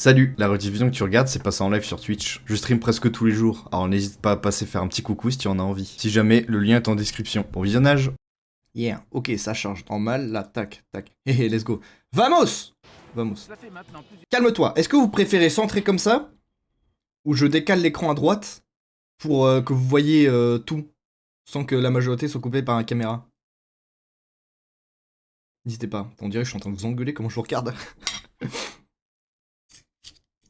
Salut, la rediffusion que tu regardes, c'est passé en live sur Twitch. Je stream presque tous les jours, alors n'hésite pas à passer faire un petit coucou si tu en as envie. Si jamais, le lien est en description. Bon visionnage. Yeah, ok, ça charge. Normal, là, tac, tac. Hé, let's go. Vamos! Vamos. Calme-toi, est-ce que vous préférez centrer comme ça? Ou je décale l'écran à droite pour que vous voyez tout, sans que la majorité soit coupée par la caméra? N'hésitez pas, on dirait que je suis en train de vous engueuler comment je vous regarde.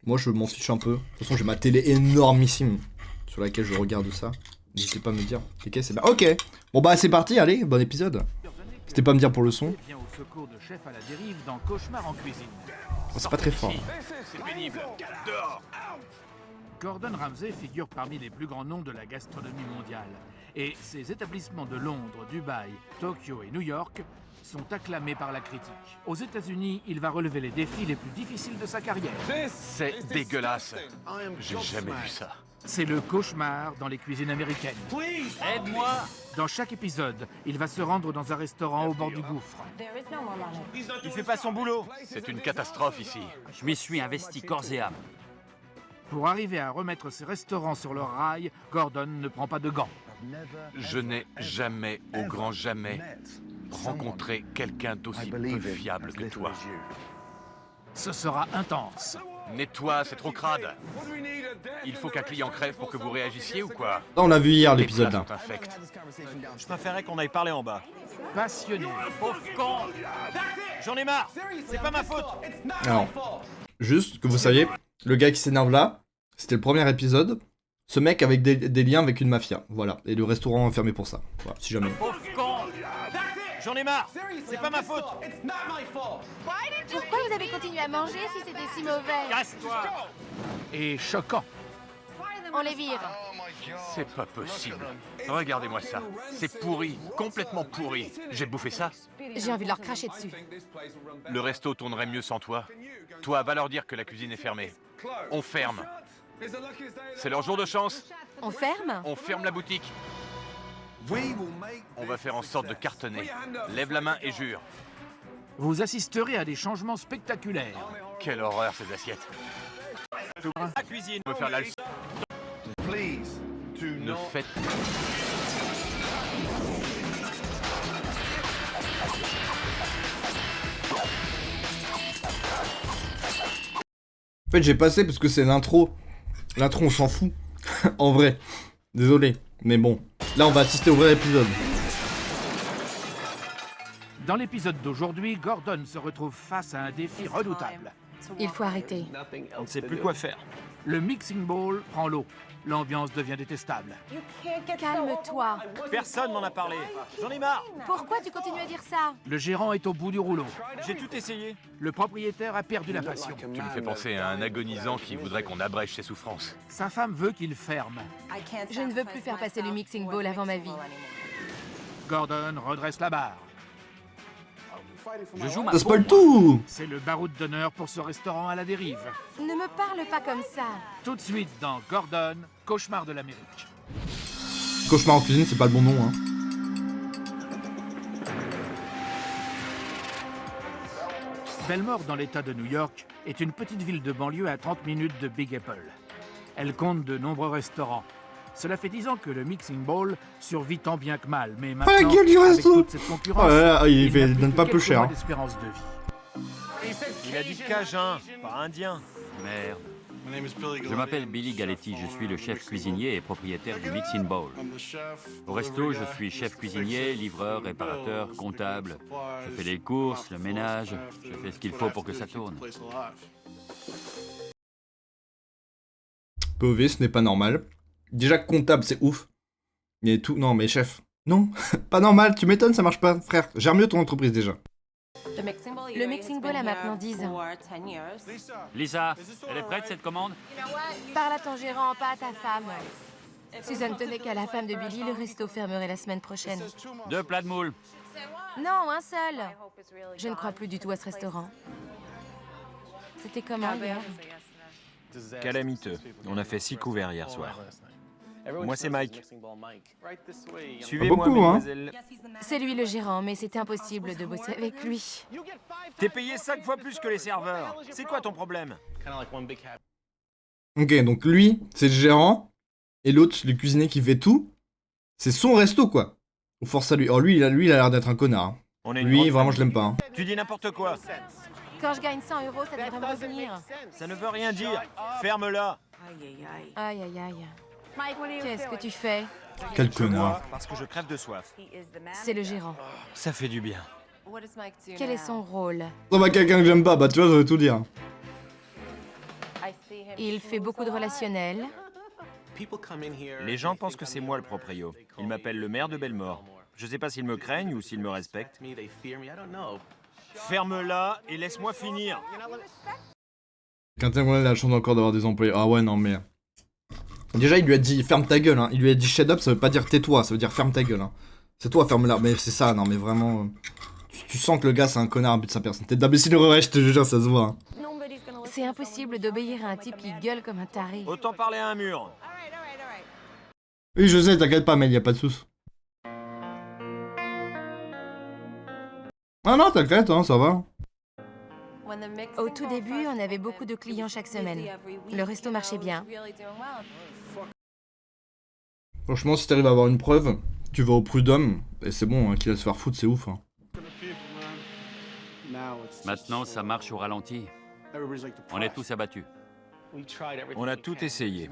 Moi je m'en fiche un peu. De toute façon j'ai ma télé énormissime sur laquelle je regarde ça. N'hésitez pas à me dire. Ok, c'est bien. Ok. Bon bah c'est parti, allez, bon épisode. N'hésitez pas à me dire pour le son. Oh, c'est pas très fort. C'est pénible. Dehors. Gordon Ramsay figure parmi les plus grands noms de la gastronomie mondiale. Et ses établissements de Londres, Dubaï, Tokyo et New York sont acclamés par la critique. Aux États-Unis, il va relever les défis les plus difficiles de sa carrière. C'est dégueulasse. J'ai jamais vu ça. C'est le cauchemar dans les cuisines américaines. Aide-moi! Dans chaque épisode, il va se rendre dans un restaurant au bord du gouffre. Il fait pas son boulot. C'est une catastrophe ici. Je m'y suis investi corps et âme. Pour arriver à remettre ses restaurants sur leur rail, Gordon ne prend pas de gants. Je n'ai jamais, au grand jamais, rencontré quelqu'un d'aussi peu fiable que toi. Ce sera intense. Nettoie, c'est trop crade. Il faut qu'un client crève pour que vous réagissiez ou quoi? Ça, on l'a vu hier Les l'épisode plats là. sont infects. Je préférais qu'on aille parler en bas. Passionné. Pauvre con! J'en ai marre. C'est pas ma faute. Alors, juste que vous sachiez, le gars qui s'énerve là, c'était le premier épisode. Ce mec avec des liens avec une mafia, voilà. Et le restaurant fermé pour ça. Voilà, si jamais. Pauvre con! J'en ai marre. C'est pas ma faute. Pourquoi vous avez continué à manger si c'était si mauvais? Casse-toi! Et choquant. On les vire. C'est pas possible. Regardez-moi ça. C'est pourri, complètement pourri. J'ai bouffé ça. J'ai envie de leur cracher dessus. Le resto tournerait mieux sans toi. Toi, va leur dire que la cuisine est fermée. On ferme. C'est leur jour de chance. On ferme? On ferme la boutique. On va faire en sorte de cartonner. Lève la main et jure. Vous assisterez à des changements spectaculaires. Quelle horreur ces assiettes. La cuisine. On peut faire la leçon. Ne faites... En fait, j'ai passé parce que c'est l'intro. L'intro, on s'en fout. En vrai. Désolé. Mais bon. Là, on va assister au vrai épisode. Dans l'épisode d'aujourd'hui, Gordon se retrouve face à un défi redoutable. Il faut arrêter. On ne sait plus quoi faire. Le mixing bowl prend l'eau. L'ambiance devient détestable. Calme-toi. Personne m'en a parlé. J'en ai marre. Pourquoi tu continues à dire ça? Le gérant est au bout du rouleau. J'ai tout essayé. Le propriétaire a perdu la passion. Tu me fais penser à un agonisant qui voudrait qu'on abrège ses souffrances. Sa femme veut qu'il ferme. Je ne veux plus faire passer le mixing bowl avant ma vie. Gordon redresse la barre. Je joue ma Ça spoil peau, moi. tout! C'est le baroud d'honneur pour ce restaurant à la dérive. Ne me parle pas comme ça. Tout de suite dans Gordon, cauchemar de l'Amérique. Cauchemar en cuisine, c'est pas le bon nom, hein. Belmore, dans l'État de New York, est une petite ville de banlieue à 30 minutes de Big Apple. Elle compte de nombreux restaurants. Cela fait 10 ans que le Mixing Bowl survit tant bien que mal, mais maintenant, la gueule du avec resto. toute cette concurrence, Oh là là, il n'y a plus donne que pas peu quelques cher. mois d'espérance de vie. Il a dit Cajun, pas indien. Merde. Je m'appelle Billy Galetti, je suis le chef cuisinier et propriétaire du Mixing Bowl. Au resto, je suis chef cuisinier, livreur, réparateur, comptable. Je fais les courses, le ménage, je fais ce qu'il faut pour que ça tourne. POV, ce n'est pas normal. Déjà, comptable, c'est ouf. Il y a tout. Non, mais chef. Non, pas normal, tu m'étonnes, ça marche pas. Frère, gère mieux ton entreprise déjà. Le mixing bowl a maintenant 10 ans. Lisa, elle est prête cette commande? Parle à ton gérant, pas à ta femme. Suzanne tenait qu'à la femme de Billy, le resto fermerait la semaine prochaine. 2 plats de moules. Non, un seul. Je ne crois plus du tout à ce restaurant. C'était comment hier? Calamiteux. On a fait 6 couverts hier soir. Moi, c'est Mike. Pas Suivez-moi, beaucoup, hein. mesdemoiselles. C'est lui le gérant, mais c'est impossible de bosser avec lui. T'es payé 5 fois plus que les serveurs. C'est quoi ton problème? Ok, donc lui, c'est le gérant, et l'autre, le cuisinier qui fait tout, c'est son resto, quoi. Ou force à lui. Oh, lui, il a l'air d'être un connard. Hein. On est une Lui, grande vraiment, famille. je l'aime pas. Hein. Tu dis n'importe quoi. Quand je gagne 100 €, ça devrait me revenir. Ça ne veut rien dire. Ferme-la. Aïe, aïe, aïe. Qu'est-ce que tu fais? Quel Je connard. bois parce que je crève de soif. C'est le gérant. Ça fait du bien. Quel est son rôle? Ça va quelqu'un que j'aime pas, bah tu vois, ça veut tout dire. Il fait beaucoup de relationnel. Les gens pensent que c'est moi le proprio. Ils m'appellent le maire de Belmore. Je sais pas s'ils me craignent ou s'ils me respectent. Ferme-la et laisse-moi finir. Quentin Grenier a la chance encore d'avoir des employés. Ah ouais, non, mais... Déjà, il lui a dit ferme ta gueule, hein. Il lui a dit shut up, ça veut pas dire tais-toi, ça veut dire ferme ta gueule, hein. C'est toi, ferme-la. Mais c'est ça, non, mais vraiment... Tu sens que le gars, c'est un connard, un but de sa personne. T'es d'imbécile, ouais, je te jure, ça se voit. Hein. C'est impossible d'obéir à un type qui gueule comme un taré. Autant parler à un mur. Oui, je sais, t'inquiète pas, mais y a pas de soucis. Ah non, t'inquiète, hein, ça va. Au tout début, on avait beaucoup de clients chaque semaine. Le resto marchait bien. Franchement, si t'arrives à avoir une preuve, tu vas au prud'homme, et c'est bon, hein, qu'il va se faire foutre, c'est ouf. Hein. Maintenant, ça marche au ralenti. On est tous abattus. On a tout essayé.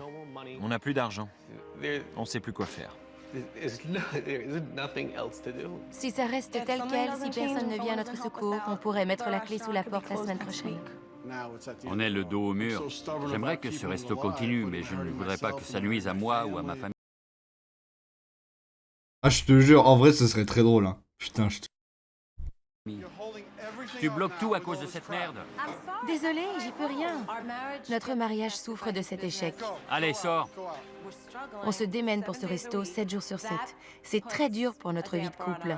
On n'a plus d'argent. On sait plus quoi faire. Si ça reste tel quel, si personne ne vient à notre secours, on pourrait mettre la clé sous la porte la semaine prochaine. On est le dos au mur. J'aimerais que ce resto continue, mais je ne voudrais pas que ça nuise à moi ou à ma famille. Ah, je te jure, en vrai, ce serait très drôle. Hein. Putain, je te... Tu bloques tout à cause de cette merde. Désolée, j'y peux rien. Notre mariage souffre de cet échec. Allez, sors. On se démène pour ce resto 7 jours sur 7. C'est très dur pour notre vie de couple.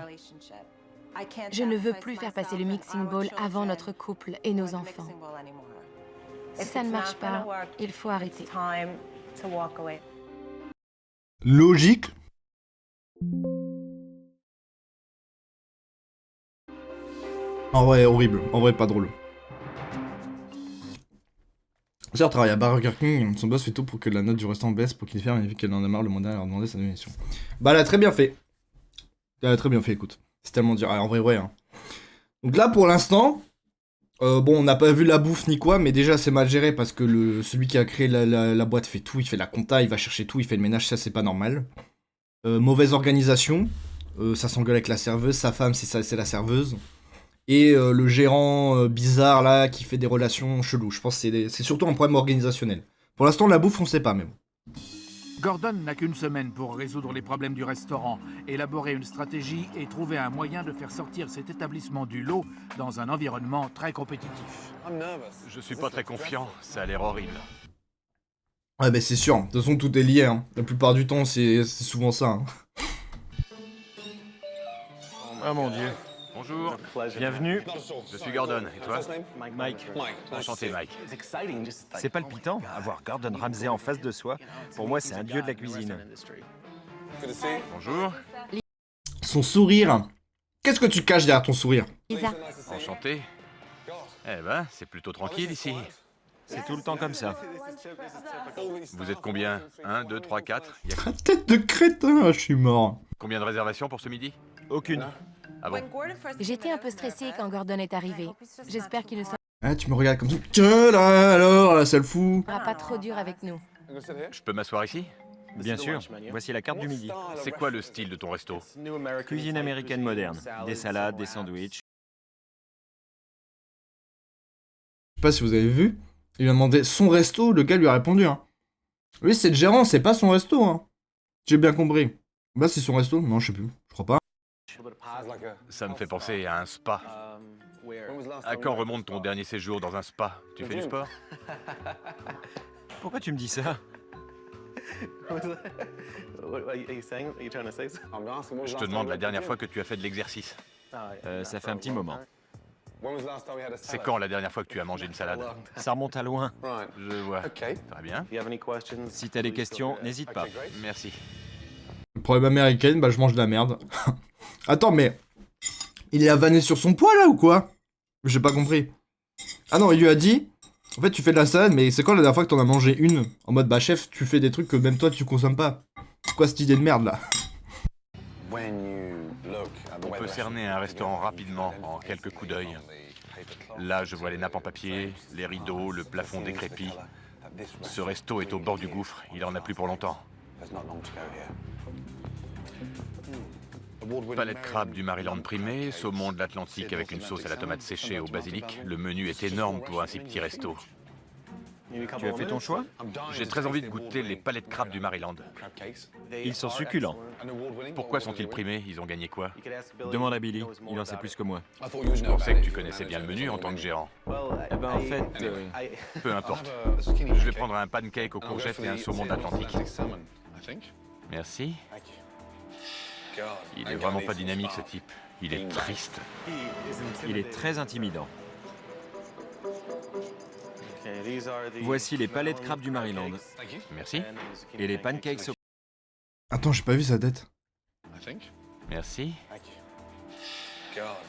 Je ne veux plus faire passer le mixing bowl avant notre couple et nos enfants. Si ça ne marche pas, il faut arrêter. Logique. En vrai, horrible. En vrai, pas drôle. Sœur travaille à Burger King. Son boss fait tout pour que la note du restaurant baisse pour qu'il ferme et vu qu'elle en a marre, le mandat leur demander sa démission. Bah, elle a très bien fait. Elle a très bien fait, écoute. C'est tellement dire. Ah, en vrai, ouais. Hein. Donc là, pour l'instant, bon, on n'a pas vu la bouffe ni quoi, mais déjà, c'est mal géré parce que celui qui a créé la boîte fait tout. Il fait la compta, il va chercher tout, il fait le ménage, ça, c'est pas normal. Mauvaise organisation. Ça s'engueule avec la serveuse. Sa femme, c'est la serveuse. Et le gérant bizarre là qui fait des relations cheloues. Je pense que c'est surtout un problème organisationnel. Pour l'instant, la bouffe, on sait pas, mais bon. Gordon n'a qu'une semaine pour résoudre les problèmes du restaurant, élaborer une stratégie et trouver un moyen de faire sortir cet établissement du lot dans un environnement très compétitif. Je suis pas très confiant, ça a l'air horrible. Ouais, bah c'est sûr. De toute façon, tout est lié. Hein. La plupart du temps, c'est souvent ça. Hein. Oh mon Dieu. Bonjour, Bienvenue. je suis Gordon, et toi? Mike. Enchanté, Mike. C'est palpitant, avoir Gordon Ramsay en face de soi. Pour moi, c'est un dieu de la cuisine. Bonjour, Son sourire. Qu'est-ce que tu caches derrière ton sourire? Lisa, enchanté. Eh ben, c'est plutôt tranquille ici. C'est tout le temps comme ça. Vous êtes combien? 1, 2, 3, 4? Il y a Tête de crétin, je suis mort. combien de réservations pour ce midi? Aucune. Ah bon? j'étais un peu stressée quand Gordon est arrivé. J'espère qu'il ne Ah, tu me regardes comme ça. Tiens là, alors, là, ça le fout. sera pas trop dur avec nous. Je peux m'asseoir ici? Bien sûr. Voici la carte du midi. C'est quoi le style de ton resto? Cuisine américaine moderne. Des salades, des sandwichs. Je sais pas si vous avez vu. Il lui a demandé son resto, le gars lui a répondu. Hein. Oui, c'est le gérant, c'est pas son resto. Hein. J'ai bien compris. Bah, c'est son resto? Non, je sais plus. Je crois pas. Ça me fait penser à un spa. À quand remonte ton dernier séjour dans un spa? Tu fais du sport? Pourquoi tu me dis ça? Je te demande la dernière fois que tu as fait de l'exercice. Ça fait un petit moment. C'est quand la dernière fois que tu as mangé une salade? Ça remonte à loin. Je vois. Très bien. Si t'as des questions, n'hésite pas. Merci. Le problème américain, bah je mange de la merde. Attends, mais... Il est avané sur son poids, là, ou quoi? J'ai pas compris. Ah non, il lui a dit... En fait, tu fais de la salade, mais c'est quand la dernière fois que t'en as mangé une? En mode, bah chef, tu fais des trucs que même toi, tu consommes pas. C'est quoi cette idée de merde, là? On peut cerner un restaurant rapidement en quelques coups d'œil. Là, je vois les nappes en papier, les rideaux, le plafond décrépit. Ce resto est au bord du gouffre, il en a plus pour longtemps. Palette crabe du Maryland primé, saumon de l'Atlantique avec une sauce à la tomate séchée au basilic. Le menu est énorme pour un si petit resto. Tu as fait ton choix? J'ai très envie de goûter les palettes crabes du Maryland. Ils sont succulents. Pourquoi sont-ils primés? Ils ont gagné quoi? Demande à Billy, il en sait plus que moi. Je pensais que tu connaissais bien le menu en tant que gérant. Eh ben en fait, Peu importe. Je vais prendre un pancake aux courgettes et un saumon d'Atlantique. Merci. Il est vraiment pas dynamique, ce type. Il est triste. il est très intimidant. Voici les palettes crabes du Maryland Merci. et les pancakes au... Attends, j'ai pas vu sa tête. Merci.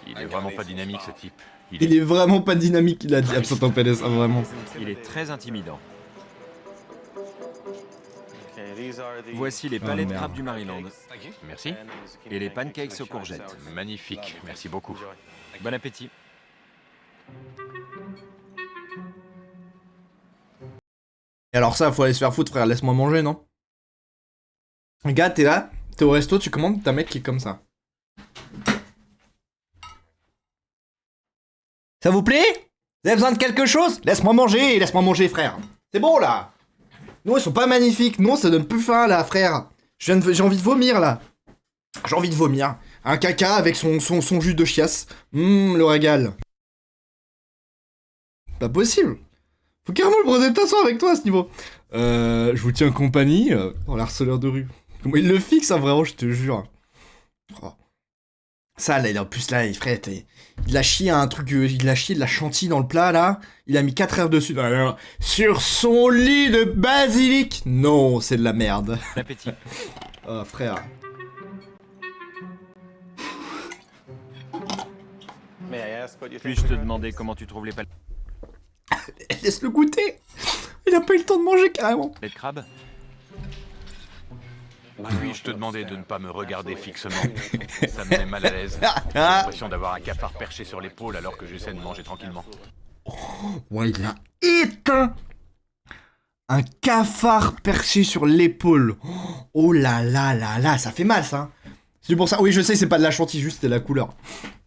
Il est vraiment pas dynamique, ce type. Il est vraiment pas dynamique, il a dit Absent PLS, vraiment. Il est très intimidant. Voici les palettes merde. crabes du Maryland Merci. et les pancakes aux courgettes. Magnifique. Merci beaucoup. Bon appétit. Et alors ça, faut aller se faire foutre, frère, laisse-moi manger, non? Gars, t'es là, t'es au resto, tu commandes, t'as un mec qui est comme ça. Ça vous plaît? Vous avez besoin de quelque chose? Laisse-moi manger, frère. C'est bon, là. Non, ils sont pas magnifiques, non, ça donne plus faim, là, frère. J'ai envie de vomir, là. J'ai envie de vomir. Un caca avec son jus de chiasse. Le régal. Pas possible. Faut carrément le poser de toute façon avec toi à ce niveau. Je vous tiens compagnie dans l'harceleur de rue. Comment il le fixe, hein, vraiment, je te jure. Oh. Ça, là, en plus, là, frère, il a chié un truc, il a chié de la chantilly dans le plat, là. Il a mis 4 heures dessus. Alors, sur son lit de basilic. Non, c'est de la merde. Bon appétit. Oh, frère. Puis-je te demander comment tu trouves les palettes Laisse-le goûter. Il a pas eu le temps de manger, carrément. de crabe? Puis-je te demander de ne pas me regarder fixement? Ça me met mal à l'aise. J'ai l'impression d'avoir un cafard perché sur l'épaule alors que j'essaie de manger tranquillement. Ouais, il a éteint un cafard perché sur l'épaule. Oh là là là là, ça fait mal, ça. C'est pour ça. Oui, je sais, c'est pas de la chantilly, juste c'était la couleur.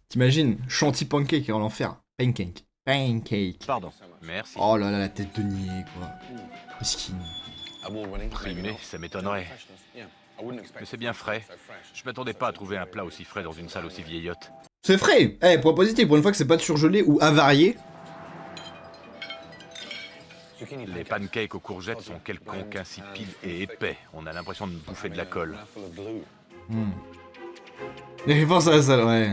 T'imagines? Chantilly pancake en l'enfer. Pancake. Pardon. Merci. Oh là là, la tête de niais, quoi. Mesquine. Primé, ça m'étonnerait. Mais c'est bien frais. Je m'attendais pas à trouver un plat aussi frais dans une salle aussi vieillotte. C'est frais. Eh, point positif, pour une fois que c'est pas de surgelé ou avarié. Les pancakes aux courgettes sont quelconques, insipides et épais. On a l'impression de bouffer de la colle. Je pense à ça, ouais.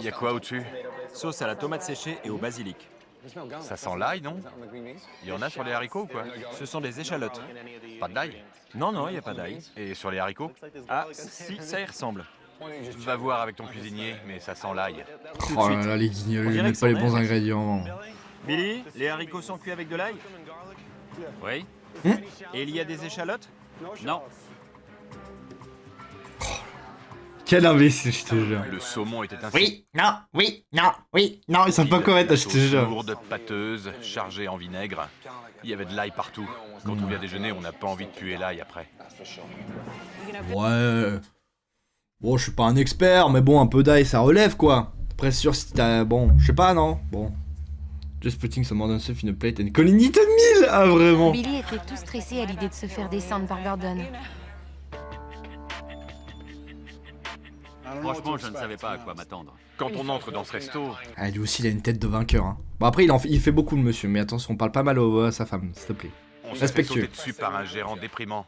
Y a quoi au-dessus? Sauce à la tomate séchée et au basilic. Ça sent l'ail, non? Y en a sur les haricots ou quoi? Ce sont des échalotes. Pas d'ail? Non, non, il n'y a pas d'ail. Et sur les haricots? Ah, si, ça y ressemble. Va voir avec ton cuisinier, mais ça sent l'ail. Tout de Oh suite. là là, les guignols, On ils dirait mettent que pas les c'en bons est. ingrédients. Billy, les haricots sont cuits avec de l'ail? Oui? Et il y a des échalotes? Non. Quel imbécile, je te jure. Le saumon était ainsi. Oui, non, oui, non, oui, non, ils sont pas corrects, je te jure. Lourde, pâteuse, chargée en vinaigre. Il y avait de l'ail partout. Quand on vient déjeuner, on n'a pas envie de puer l'ail après. Ouais. Bon, je suis pas un expert, mais bon, un peu d'ail, ça relève, quoi. Après, sûr, si t'as... Bon, je sais pas, non? Bon. Just putting some more stuff in a plate and calling it a meal. Ah, vraiment. Billy était tout stressé à l'idée de se faire descendre par Gordon. Franchement, je ne savais pas à quoi m'attendre. Quand on entre dans ce resto, Ah, lui aussi, il a une tête de vainqueur, hein. Bon, après, il fait beaucoup, le monsieur, mais attention, on parle pas mal à sa femme, s'il te plaît. on se fait Respectueux. sauter dessus par un gérant déprimant.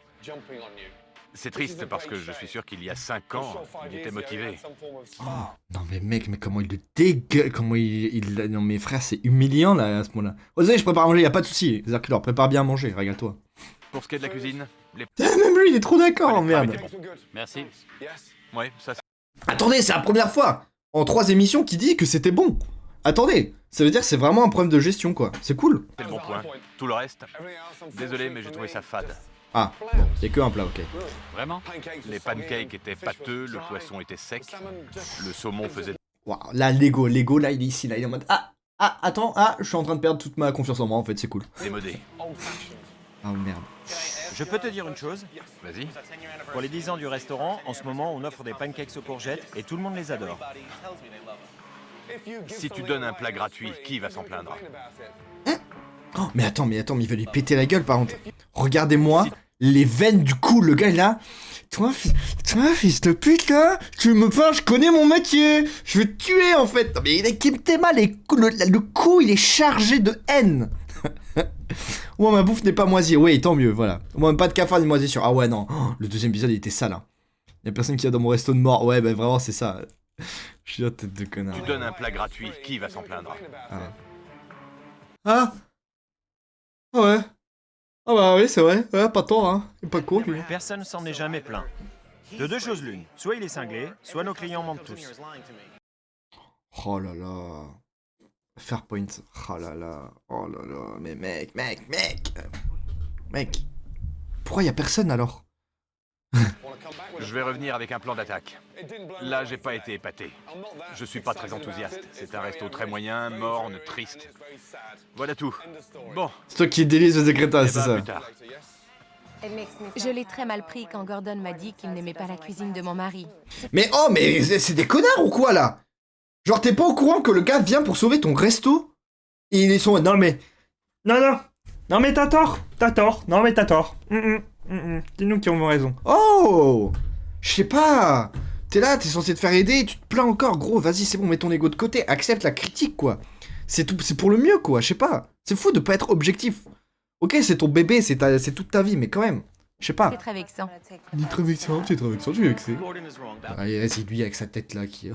C'est triste parce que je suis sûr qu'il y a 5 ans, il était motivé. Oh, non mais mec, mais comment il le dégueule, comment Non mais frère, c'est humiliant là à ce moment-là. Oh, désolé, je prépare à manger, y a pas de souci. C'est-à-dire qu'il leur prépare bien à manger, régale-toi. Pour ce qui est de la cuisine, les... Même lui, il est trop d'accord, merde. Merci. Ouais, ça Attendez, c'est la première fois en 3 émissions qu'il dit que c'était bon. Attendez, ça veut dire que c'est vraiment un problème de gestion quoi. C'est cool. c'est le bon point. Tout le reste, désolé mais j'ai trouvé ça fade. Ah, bon, y'a que un plat, ok. Vraiment? Les pancakes étaient pâteux, le poisson était sec, le saumon faisait... Waouh, là, Lego, là, il est ici, là, il est en mode... Attends, je suis en train de perdre toute ma confiance en moi, en fait, c'est cool. démodé. Ah, merde. Je peux te dire une chose? Vas-y. Pour les 10 ans du restaurant, en ce moment, on offre des pancakes aux courgettes et tout le monde les adore. Si tu donnes un plat gratuit, qui va s'en plaindre? Oh, mais attends, mais il va lui péter la gueule, par contre. Regardez-moi les veines du cou, le gars, là. Toi, fils de pute, là, tu me parles, je connais mon métier. Je vais te tuer, en fait. Non, mais il est mal, le cou, il est chargé de haine. Ouais, ma bouffe n'est pas moisie. Oui, tant mieux, voilà. Moi, pas de cafard ni moisissure. Ah ouais, non. Oh, le deuxième épisode, il était sale, hein. Y'a personne qui va dans mon resto de mort. Ouais, bah vraiment, c'est ça. Je suis la tête de connard. Tu donnes un plat gratuit, qui va s'en plaindre? Ah ouais. Ah bah oui, c'est vrai. Ouais, pas tort, hein. Il est pas con, lui. Personne s'en est jamais plaint. De deux choses l'une, soit il est cinglé, soit nos clients mentent tous. Oh là là. Fairpoint. Oh là là. Oh là là. Mais mec. Mec. Pourquoi y a personne, alors? Je vais revenir avec un plan d'attaque. Là, j'ai pas été épaté. Je suis pas très enthousiaste. C'est un resto très moyen, morne, triste. Voilà tout. Bon. C'est toi qui délise le secrétaire, eh c'est ben, ça. plus tard. Je l'ai très mal pris quand Gordon m'a dit qu'il n'aimait pas la cuisine de mon mari. Mais c'est des connards ou quoi, là? Genre, t'es pas au courant que le gars vient pour sauver ton resto? Et ils sont... Non, mais t'as tort. Non, mais t'as tort. C'est nous qui avons raison. Oh! Je sais pas. T'es là, t'es censé te faire aider, et tu te plains encore. Gros, vas-y, c'est bon, mets ton ego de côté. Accepte la critique, quoi. C'est tout, c'est pour le mieux, quoi. Je sais pas. C'est fou de pas être objectif. Ok, c'est ton bébé, c'est toute ta vie, mais quand même. Je sais pas. C'est très vexant. C'est très vexant, je suis vexé. Allez, vas-y, lui avec sa tête là qui...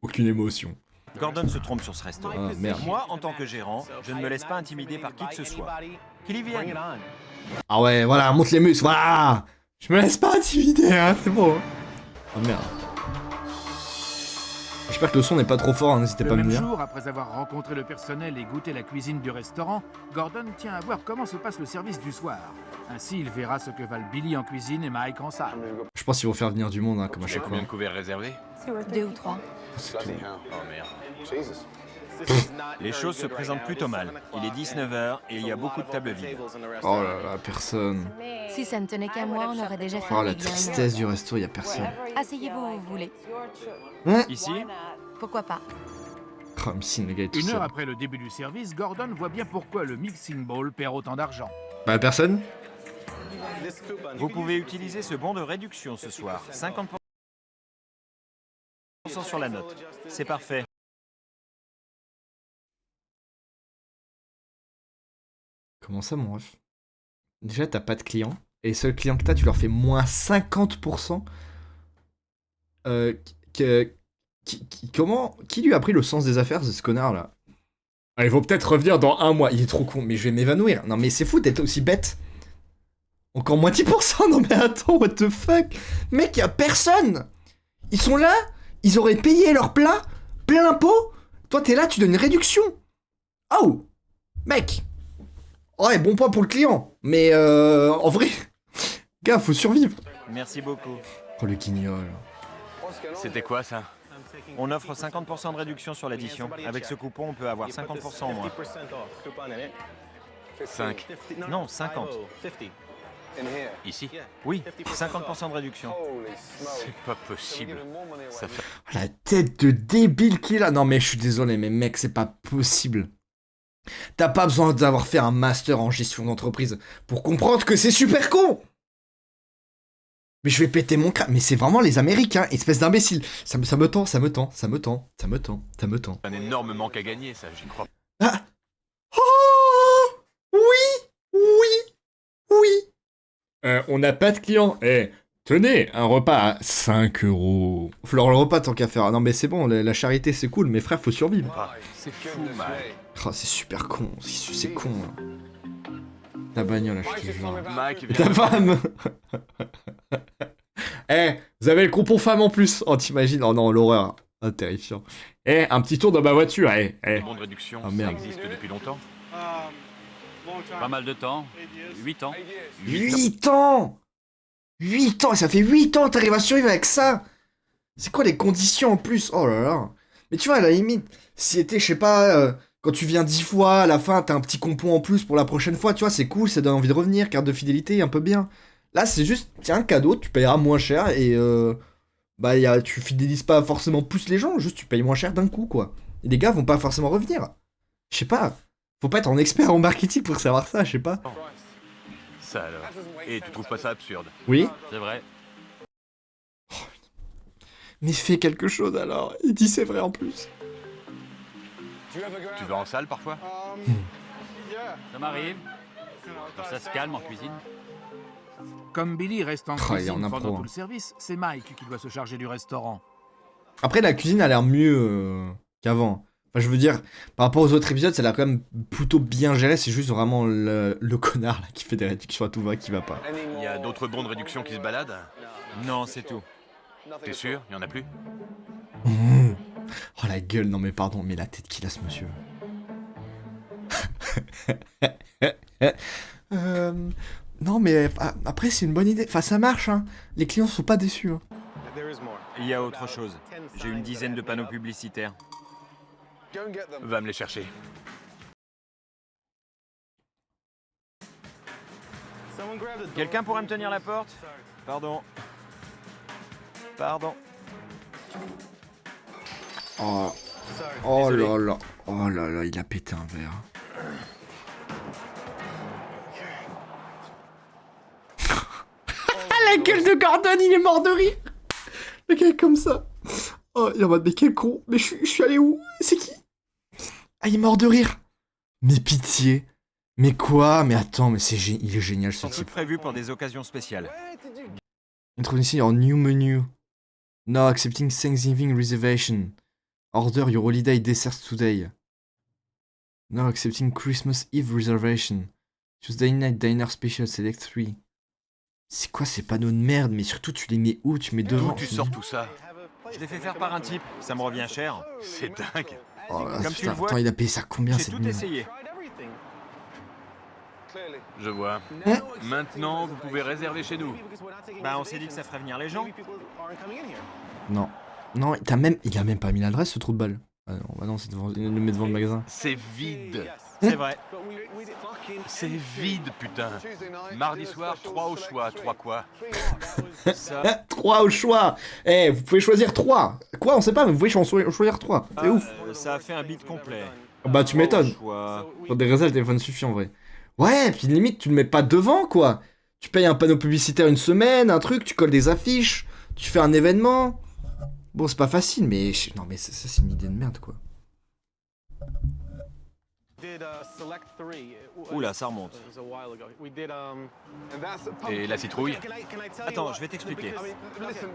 Aucune émotion. Gordon se trompe sur ce resto. Ah, merde. Moi, en tant que gérant, je ne me laisse pas intimider par qui que ce soit. Qu'il y vienne. Ah ouais, voilà, monte les muscles, voilà. Je me laisse pas intimider, hein, c'est bon. Oh merde. J'espère que le son n'est pas trop fort, hein, n'hésitez pas à me Le même dire. jour, après avoir rencontré le personnel et goûté la cuisine du restaurant, Gordon tient à voir comment se passe le service du soir. Ainsi, il verra ce que valent Billy en cuisine et Mike en salle. Je pense qu'ils vont faire venir du monde, hein, comme à J'ai chaque fois. combien de couverts réservés? 2 ou 3. C'est tout. Oh merde. Les choses se présentent plutôt mal. Il est 19h et il y a beaucoup de tables vides. Oh là là, personne. Si ça ne tenait qu'à moi, on aurait déjà fait Oh un la examen. tristesse du resto, y a personne. Asseyez-vous où vous voulez. Ici, Pourquoi pas? Oh, Missine, le gars est tout Une seul. heure après le début du service, Gordon voit bien pourquoi le Mixing Bowl perd autant d'argent. Bah, personne? vous pouvez utiliser ce bon de réduction ce soir. 50% sur la note. C'est parfait. Comment ça, mon ref? Déjà, t'as pas de clients. Et les seuls clients que t'as, tu leur fais moins 50%. Qui lui a pris le sens des affaires, ce connard-là? Ah, ils vont peut-être revenir dans 1 mois. Il est trop con, mais je vais m'évanouir. Non, mais c'est fou d'être aussi bête. Encore moins 10%. Non, mais attends, what the fuck? Mec, y'a personne. Ils sont là, ils auraient payé leur plat, plein d'impôts. Toi, t'es là, tu donnes une réduction. Oh, mec. Ouais, bon point pour le client. Mais en vrai, gars, faut survivre. Merci beaucoup. Oh, le guignol. C'était quoi ça? On offre 50% de réduction sur l'addition. Avec ce coupon, on peut avoir 50% en moins. 5. Non, 50. Ici? Oui, 50% de réduction. C'est pas possible. Ça fait... La tête de débile qu'il a. Non, mais je suis désolé, mais mec, c'est pas possible. T'as pas besoin d'avoir fait un master en gestion d'entreprise pour comprendre que c'est super con. Mais je vais péter mon crâne. Mais c'est vraiment les Américains, espèce d'imbécile. Ça me tend. Un énorme manque à gagner, ça, j'y crois. Ah. Oh oui. On n'a pas de clients. Tenez, un repas à 5 €. Alors le repas tant qu'à faire. Non mais c'est bon, la charité c'est cool, mais frère, faut survivre. Ah, c'est fou, Mike. Oh, c'est super con, c'est con. Hein. Ta bagnole, là, je te jure. Mike, Et viens. ta femme. Vous avez le crampon femme en plus. Oh, t'imagines? Oh non, l'horreur. Ah, terrifiant. Un petit tour dans ma voiture, Le bon de réduction, Ah, ça merde. existe depuis longtemps. Pas mal de temps. 8 ans. 8 ans 8 ans, et ça fait 8 ans que t'arrives à survivre avec ça. C'est quoi les conditions en plus? Oh là là. Mais tu vois, à la limite, si c'était, je sais pas, quand tu viens 10 fois, à la fin, t'as un petit compon en plus pour la prochaine fois, tu vois, c'est cool, ça donne envie de revenir, carte de fidélité, un peu bien. Là, c'est juste, tiens, un cadeau, tu payeras moins cher et tu fidélises pas forcément plus les gens, juste tu payes moins cher d'un coup, quoi. Et les gars vont pas forcément revenir. Je sais pas, faut pas être un expert en marketing pour savoir ça, je sais pas. Ça alors. Et tu trouves pas ça absurde? Oui? C'est vrai. Mais fais quelque chose alors, il dit c'est vrai en plus. Tu vas en salle parfois? Ça m'arrive. Quand ça se calme en cuisine. Comme Billy reste en Oh, il est cuisine en impro, pendant hein. tout le service, c'est Mike qui doit se charger du restaurant. Après, la cuisine a l'air mieux qu'avant. Enfin, je veux dire, par rapport aux autres épisodes, ça a l'air quand même plutôt bien géré. C'est juste vraiment le connard là, qui fait des réductions à tout va qui va pas. Il y a d'autres bons de réduction qui se baladent? Non, c'est tout. T'es sûr? Il y en a plus? Oh la gueule, non mais pardon, mais la tête qu'il a ce monsieur. Non mais après c'est une bonne idée. Enfin ça marche, hein. Les clients sont pas déçus. Hein. Il y a autre chose. J'ai une dizaine de panneaux publicitaires. Va me les chercher. Quelqu'un pourrait me tenir la porte? Pardon. Pardon. Oh, oh Désolé. là là, oh là là, il a pété un verre. Ah la gueule de Gordon, il est mort de rire. Le gars est comme ça. Oh, il est en mode mais quel con. Mais je suis allé où? C'est qui? Ah, il est mort de rire. Mais pitié. Mais quoi? Mais attends, mais il est génial ce Sont toutes type. prévues pour des occasions spéciales. Introducing your new menu. Now accepting Thanksgiving reservation. Order your holiday desserts today. Now accepting Christmas Eve reservation. Tuesday night diner special select 3. C'est quoi ces panneaux de merde? Mais surtout tu les mets où? Tu mets devant? D'où tu sors tout ça? Je l'ai fait faire par un type. Ça me revient cher. C'est dingue. Oh là, Comme tu putain, le vois, attends, il a payé ça combien J'ai cette tout mine? essayé. Je vois. Maintenant, vous pouvez réserver chez nous. Bah, on s'est dit que ça ferait venir les gens. Non. Non, il a même pas mis l'adresse ce trou de balle. Ah non, bah non, c'est devant, il le met devant le magasin. C'est vide. C'est vrai. C'est vide, putain. Mardi soir, 3 au choix. 3 quoi? Ça. 3 au choix. Vous pouvez choisir 3. Quoi, on sait pas, mais vous pouvez choisir 3. C'est ouf. Ça a fait un beat complet. Bah tu m'étonnes. Choix. Pour des raisons, le téléphone suffit en vrai. Ouais, puis limite, tu le mets pas devant, quoi. Tu payes un panneau publicitaire une semaine, un truc, tu colles des affiches, tu fais un événement. Bon, c'est pas facile, mais... Non, mais ça c'est une idée de merde, quoi. Oula, ça remonte. Et la citrouille? Attends, je vais t'expliquer.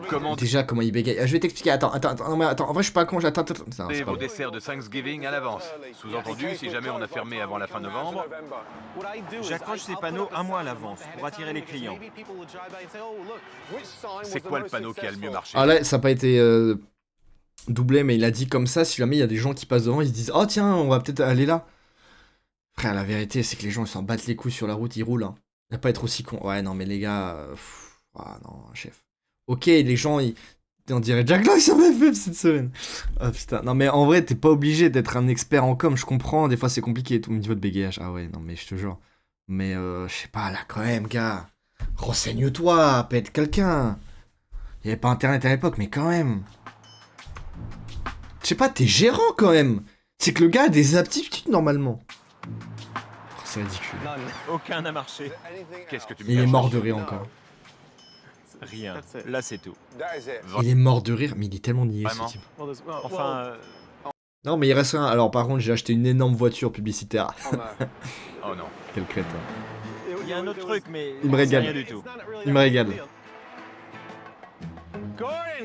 Commandez Déjà, comment il bégaye. Je vais t'expliquer, attends, non, mais attends, en vrai, je suis pas con, attends. Non, c'est pas vos vrai. desserts de Thanksgiving à l'avance. Sous-entendu, si jamais on a fermé avant la fin novembre, J'accroche ces panneaux un mois à l'avance pour attirer les clients. c'est quoi le panneau qui a le mieux marché? Ah là, ça a pas été doublé, mais il a dit comme ça, si jamais il y a des gens qui passent devant, ils se disent « Oh tiens, on va peut-être aller là ». Frère, la vérité, c'est que les gens, ils s'en battent les couilles sur la route, ils roulent. Hein. Il va pas être aussi con. Ouais, non, mais les gars... Ah non, chef. Ok, les gens, on dirait Jack Black sur BFM cette semaine. Oh putain, non mais en vrai, t'es pas obligé d'être un expert en com, je comprends, des fois c'est compliqué, tout au niveau de bégayage. Ah ouais, non mais je te jure. Mais je sais pas, là quand même, gars. Renseigne-toi, pète quelqu'un. Il y avait pas internet à l'époque, mais quand même. Je sais pas, t'es gérant quand même. C'est que le gars a des aptitudes normalement. Oh, c'est ridicule. Aucun n'a marché. Qu'est-ce que tu me Il est caches? mort de rire encore. Rien. Là, c'est tout. Il est mort de rire, mais il est tellement niais ce Vraiment type. Enfin, Non, mais il reste rien. Alors, par contre, j'ai acheté une énorme voiture publicitaire. Oh non. Quel crétin. Il y a un autre truc, mais Il me c'est régale. rien du tout. Il me régale.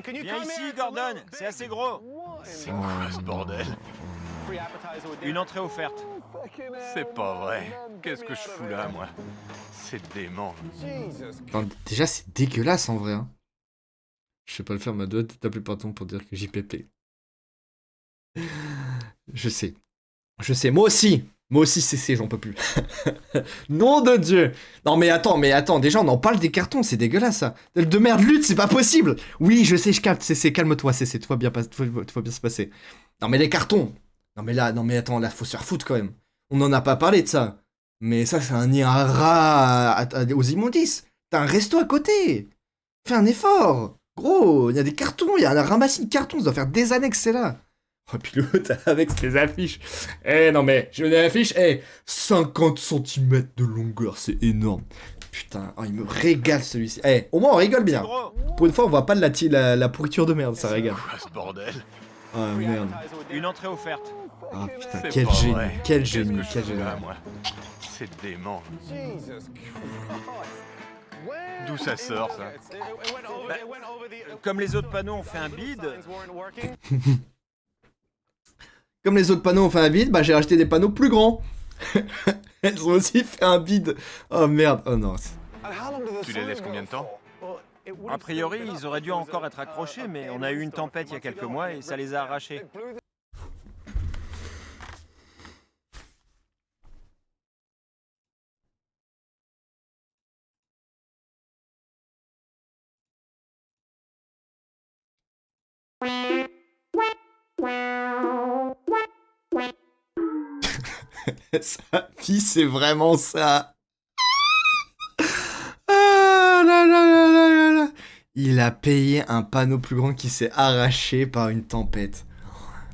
Viens ici, Gordon, c'est assez gros. C'est quoi ce bordel? Une entrée offerte. C'est pas vrai. Qu'est-ce que je fous là, moi? C'est dément. Enfin, déjà, c'est dégueulasse en vrai. Hein. Je sais pas le faire, ma doigt t'appeler pardon pour dire que JPP. Je sais. Je sais. Moi aussi, c'est, j'en peux plus. Nom de Dieu. Non, mais attends. Déjà, on en parle des cartons, c'est dégueulasse, ça. De merde, lutte, c'est pas possible. Oui, je sais, je capte. C'est, calme-toi, c'est, tout va bien se passer. Non, mais les cartons. Non, mais attends, là, faut se faire foutre quand même. On n'en a pas parlé de ça. Mais ça, c'est un nid à rat aux immondices. T'as un resto à côté. Fais un effort. Gros, il y a des cartons, il y a un ramassis de cartons, ça doit faire des années que c'est là. Oh, puis l'autre avec ses affiches. Non mais, j'ai une affiche, 50 cm de longueur, c'est énorme. Putain, il me régale celui-ci. Au moins on rigole bien. Pour une fois, on voit pas la pourriture de merde, ça régale. Quoi ce bordel? Ah merde. Une entrée offerte. Ah putain, C'est quel pas génie, vrai. quel Qu'est-ce génie, que je quel fous génie. là, moi? C'est dément. D'où ça sort, ça? Comme les autres panneaux ont fait un bide, Comme les autres panneaux ont fait un bide, bah j'ai racheté des panneaux plus grands. Elles ont aussi fait un bide. Oh merde, oh non. Tu les laisses combien de temps? a priori, ils auraient dû encore être accrochés, mais on a eu une tempête il y a quelques mois et ça les a arrachés. Sa fille, c'est vraiment ça. Ah là là là là là là. Il a payé un panneau plus grand qui s'est arraché par une tempête.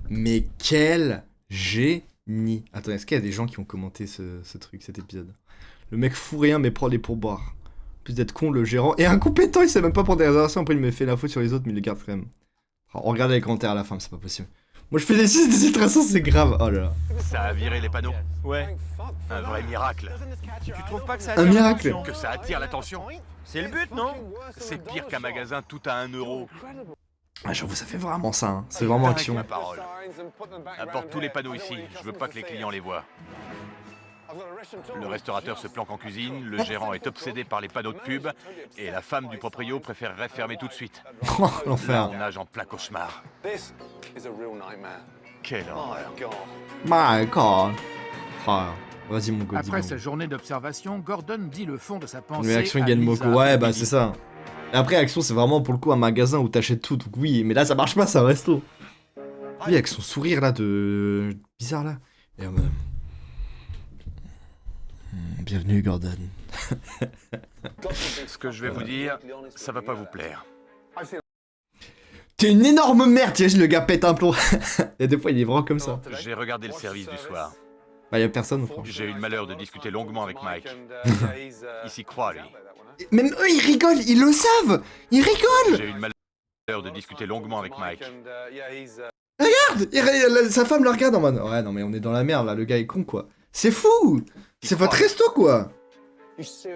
Mais quel génie. Attends, est-ce qu'il y a des gens qui ont commenté ce truc, cet épisode? Le mec fout rien mais prend les pourboires. En plus d'être con, le gérant est incompétent, il sait même pas pour des réservations. Après, il me fait la faute sur les autres, mais il les garde quand même. Oh, on regarde les commentaires à la fin, c'est pas possible. Moi, je fais des illustrations, c'est grave. Oh là là. Ça a viré les panneaux. Ouais. Un vrai miracle. Tu trouves pas que ça Un attire miracle. l'attention? Que ça attire l'attention. C'est le but, non? C'est pire qu'un magasin tout à 1 euro. Ah, j'avoue, ça fait vraiment ça. Hein. C'est vraiment Avec action. ma parole. Apporte tous les panneaux ici. Je veux pas que les clients les voient. Le restaurateur se planque en cuisine, le gérant est obsédé par les panneaux de pub, et la femme du proprio préférerait fermer tout de suite. Oh, Là, l'enfer. on nage en plein cauchemar. Quelle horreur. My God. Ah, vas-y, mon go. Après dis-moi. sa journée d'observation, Gordon dit le fond de sa pensée. Mais Action à gagne Lisa beaucoup. Ouais, et bah Billy. c'est ça. Et après, Action, c'est vraiment pour le coup un magasin où t'achètes tout. Donc oui, mais là, ça marche pas, c'est un resto. Oui, avec son sourire là de. Bizarre là. Et en mode. Bienvenue, Gordon. Ce que je vais vous dire, ça va pas vous plaire. T'es une énorme merde, t'imagines, le gars pète un plomb. Et des fois, il est vraiment comme ça. J'ai regardé le service du soir. Bah, y'a personne, franchement. J'ai eu le malheur de discuter longuement avec Mike. Il s'y croit, lui. Même eux, ils rigolent, ils le savent. Ils rigolent. J'ai eu le malheur de discuter longuement avec Mike. Sa femme le regarde en mode. Ouais, non, mais on est dans la merde là, le gars est con quoi. C'est fou. C'est votre resto quoi.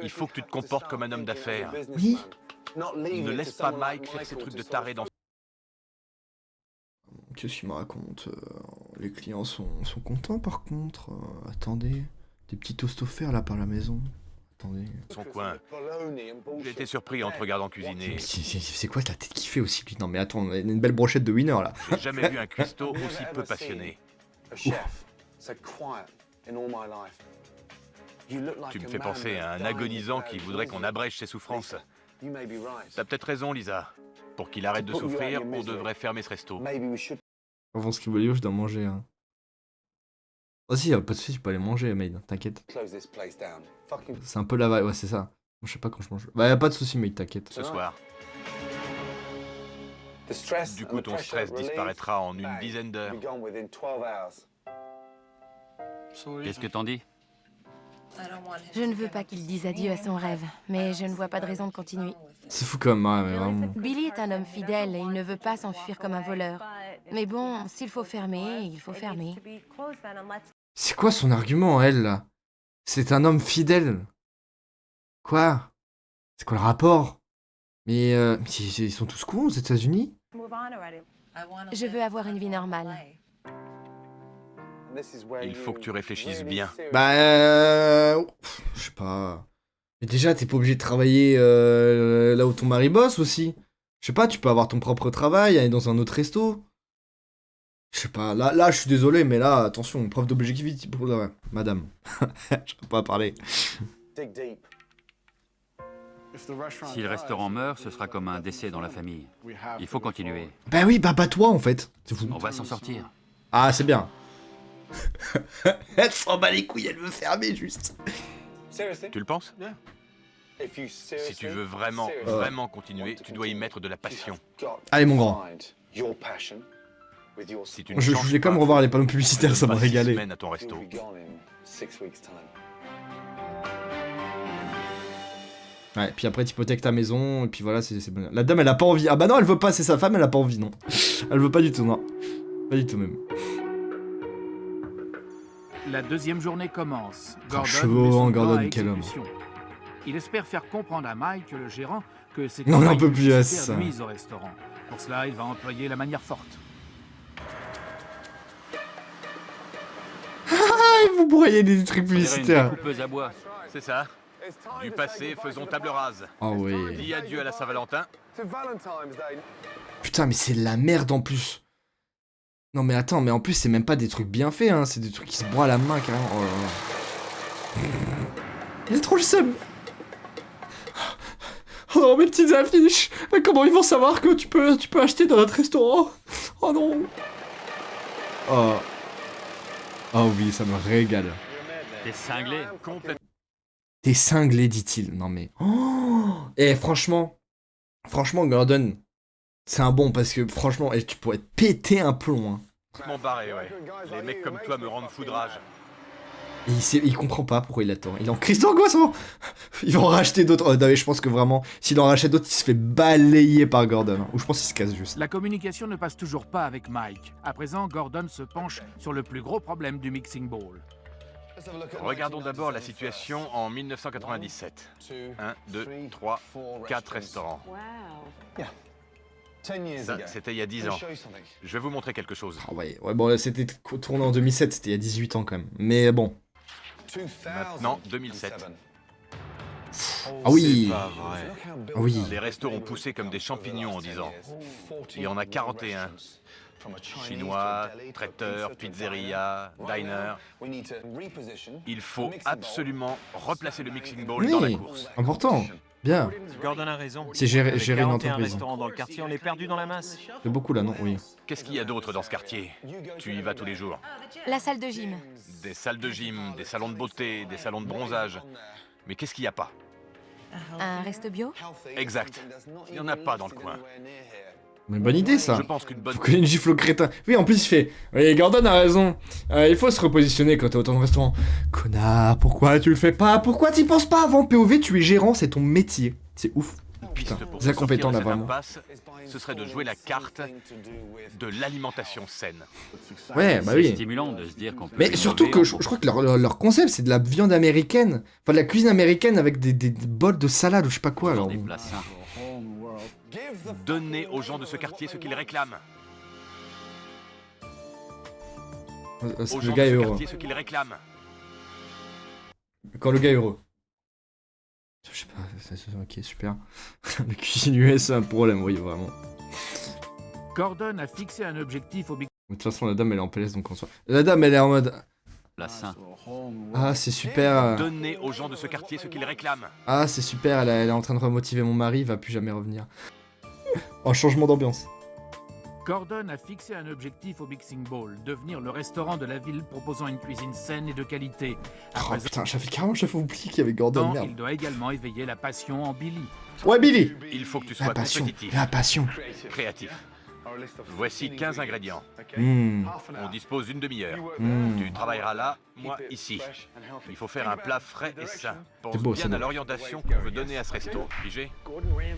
Il faut que tu te comportes comme un homme d'affaires. Oui. Ne laisse pas Mike faire ses trucs de taré dans... Qu'est-ce qu'il me raconte? Les clients sont contents par contre. Attendez, des petits toasts offerts là par la maison. Attendez. son coin. J'ai été surpris en te regardant cuisiner. Mais c'est quoi la tête qu'il fait aussi lui? Non mais attends, on a une belle brochette de winner là. J'ai jamais vu un cuistot aussi peu passionné. Tu me fais penser à un agonisant qui voudrait qu'on abrège ses souffrances. T'as peut-être raison, Lisa. Pour qu'il arrête de souffrir, on devrait fermer ce resto. Avant ce qu'il voulait, je dois manger. Hein. Vas-y, pas de soucis, je peux aller manger, Maid, t'inquiète. C'est un peu la vibe, ouais, c'est ça. Moi, je sais pas quand je mange. Bah, y'a pas de soucis, Maid, t'inquiète. Ce soir. Du coup, ton stress disparaîtra en une dizaine d'heures. Qu'est-ce que t'en dis? Je ne veux pas qu'il dise adieu à son rêve, mais je ne vois pas de raison de continuer. C'est fou comme, ouais, mais vraiment. Billy est un homme fidèle et il ne veut pas s'enfuir comme un voleur. Mais bon, s'il faut fermer, il faut fermer. C'est quoi son argument, elle, là? C'est un homme fidèle. Quoi? C'est quoi le rapport? Mais ils sont tous cons aux États-Unis? Je veux avoir une vie normale. Il faut que tu réfléchisses bien. Bah, je sais pas. Mais déjà, t'es pas obligé de travailler là où ton mari bosse aussi. Je sais pas, tu peux avoir ton propre travail, aller dans un autre resto. Je sais pas, là, je suis désolé, mais là, attention, preuve d'objectivité pour ouais, madame. Je peux pas parler. Si le restaurant meurt, ce sera comme un décès dans la famille. Il faut continuer. Bah oui, bah toi en fait. C'est fou. On va s'en sortir. Ah, c'est bien. Elle s'en bat les couilles, elle veut fermer juste. Tu le penses? Si tu veux vraiment, vraiment continuer, tu dois y mettre de la passion. Allez, mon grand. Si tu ne Je changes voulais quand même pas, revoir les panneaux publicitaires, ça m'a passe 6 régalé. semaines à ton resto. Ouais, puis après t'hypothèques ta maison, et puis voilà, c'est bon. La dame, elle a pas envie. Ah bah non, elle veut pas, c'est sa femme, elle a pas envie, non. Elle veut pas du tout, non. Pas du tout même. La deuxième journée commence. Gordon chevaux, met son plan Gordon, à quel homme. exécution. Il espère faire comprendre à Mike, le gérant, que ses Non, on en campagnes peut plus, publicitaires ça. nuisent au restaurant. Pour cela, il va employer la manière forte. Ah, vous broyez des trucs On dirait une publicitaires. coupeuse à bois. C'est ça. Du passé, faisons table rase. Oh oui. Dis adieu à la Saint-Valentin. Putain, mais c'est de la merde en plus. Non mais attends, mais en plus c'est même pas des trucs bien faits, hein. C'est des trucs qui se broient la main carrément. Oh là là. Il a trop le seum. Oh non, mes petites affiches. Mais comment ils vont savoir que tu peux acheter dans notre restaurant? Oh non. Oh. Oh oui, ça me régale. T'es cinglé. Complètement. T'es cinglé, dit-il. Non mais... Oh. Et franchement, Gordon, c'est un bon parce que franchement, tu pourrais te péter un plomb. Hein. Barré, ouais. Les mecs comme toi me rendent foudrage. Et il comprend pas pourquoi il attend. Il est en crise d'angoisse. Il va en racheter d'autres. Oh, non, mais je pense que vraiment, s'il en rachète d'autres, il se fait balayer par Gordon. Ou je pense qu'il se casse juste. La communication ne passe toujours pas avec Mike. À présent, Gordon se penche sur le plus gros problème du Mixing Bowl. Regardons d'abord la situation en 1997. 1, 2, 3, 4 restaurants. Ça, c'était il y a 10 ans. Je vais vous montrer quelque chose. Oh, ouais, bon, là, c'était tourné en 2007, c'était il y a 18 ans quand même. Mais bon. Maintenant, 2007. Ah oui. C'est pas vrai. Ah oui. Les restos ont poussé comme des champignons en 10 ans. Il y en a 41. Chinois, traiteurs, pizzeria, diner. Il faut absolument replacer le Mixing Bowl dans la Oui, course. important. Bien. Gordon a raison. C'est gérer Avec une 41 entreprise. restaurants dans le quartier, on est perdu dans la masse. C'est beaucoup là, non? Oui. Qu'est-ce qu'il y a d'autre dans ce quartier? Tu y vas tous les jours. La salle de gym. Des salles de gym, des salons de beauté, des salons de bronzage. Mais qu'est-ce qu'il n'y a pas? Un resto bio. Exact. Il n'y en a pas dans le coin. Mais bonne idée ça. Je pense qu'une bonne... Faut que une gifle au crétin. Oui, en plus il fait. Oui, Gordon a raison. Il faut se repositionner quand t'as autant de restaurants. Connard, pourquoi tu le fais pas? Pourquoi t'y penses pas avant? POV, tu es gérant, c'est ton métier. C'est ouf. Putain, Pour c'est sortir incompétent de là cette vraiment. impasse, ce serait de jouer la carte de l'alimentation saine. Ouais, bah C'est oui. stimulant de se dire qu'on peut. Mais surtout que je crois que leur concept c'est de la viande américaine. Enfin de la cuisine américaine avec des bols de salade ou je sais pas quoi alors. Des plats sains. Donnez aux gens de ce quartier ce qu'ils réclament. Le Aux gens gars de est ce heureux. quartier ce qu'ils réclament. Quand le gars est heureux. Je sais pas, ok, super. La cuisine US, c'est un problème, oui, vraiment. Gordon a fixé un objectif au De toute façon, la dame, elle est en PLS, donc en soi. La dame, elle est en mode. Plats sains. Ah, c'est super. Donnez aux gens de ce quartier ce qu'ils réclament. Ah, c'est super, elle est en train de remotiver mon mari, il va plus jamais revenir. En changement d'ambiance. Gordon a fixé un objectif au Mixing Bowl, devenir le restaurant de la ville proposant une cuisine saine et de qualité. À Oh présent, putain, j'avais carrément oublié qu'il y avait Gordon, merde. il doit également éveiller la passion en Billy. Ouais, Billy. Il faut que tu La sois passion, compétitif, la passion. créatif. Voici 15 ingrédients. Hmm. On dispose d'une demi-heure. Hmm. Tu travailleras là, moi ici. Il faut faire un plat frais et sain. Pense C'est beau, c'est bien à beau. l'orientation qu'on veut donner à ce resto. Pigé?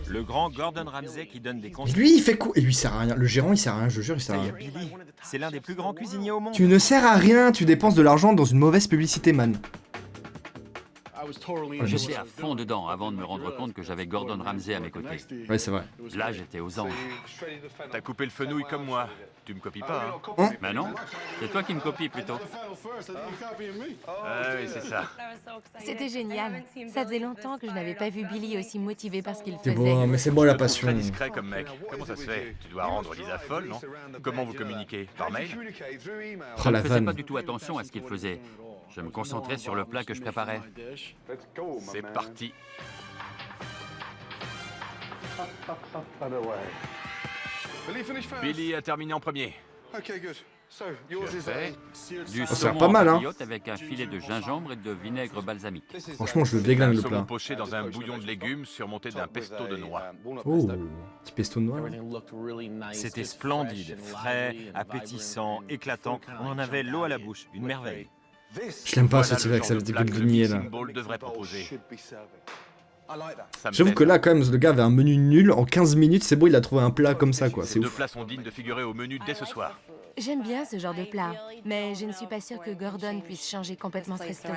Le grand Gordon Ramsay qui donne des Et conseils. lui, il fait quoi? Et lui, il sert à rien. Le gérant, il sert à rien, je jure, il sert à Il y rien. a Billy, c'est l'un des plus grands cuisiniers au monde. Tu ne sers à rien, tu dépenses de l'argent dans une mauvaise publicité, man. J'étais à fond dedans avant de me rendre compte que j'avais Gordon Ramsay à mes côtés. Ouais, c'est vrai. Là, j'étais aux anges. T'as coupé le fenouil comme moi. Tu me copies pas, hein? Mais non, c'est toi qui me copies plutôt. Ah oui, c'est ça. C'était génial. Ça faisait longtemps que je n'avais pas vu Billy aussi motivé par ce qu'il C'est faisait. bon, mais c'est moi la Je te trouve passion. très discret comme mec. Comment ça se fait? Tu dois rendre Lisa folle, non? Comment vous communiquez? Par mail? Oh Je la ne faisais vanne. pas du tout attention à ce qu'il faisait. Je me concentrais sur le plat que je préparais. C'est parti. Billy a terminé en premier. Fait. Du ça a saumon pas mal, en hein. papillote avec un filet de gingembre et de vinaigre balsamique. Franchement, je le Un déglingue le saumon plat. poché dans un bouillon de légumes surmonté d'un pesto de noix. Oh, petit pesto de noix. C'était splendide, frais, appétissant, éclatant. On en avait l'eau à la bouche, une merveille. Je l'aime pas Voilà ce type le avec genre sa de petite plat gueule que de le niais là. Mixing Bowl devrait proposer. Ça me J'avoue plaît. que là, quand même, le gars avait un menu nul. En 15 minutes, c'est bon, il a trouvé un plat comme ça, quoi. Ces C'est deux ouf. plats sont dignes de figurer au menu dès ce soir. J'aime bien ce genre de plat, mais je ne suis pas sûre que Gordon puisse changer complètement ce resto.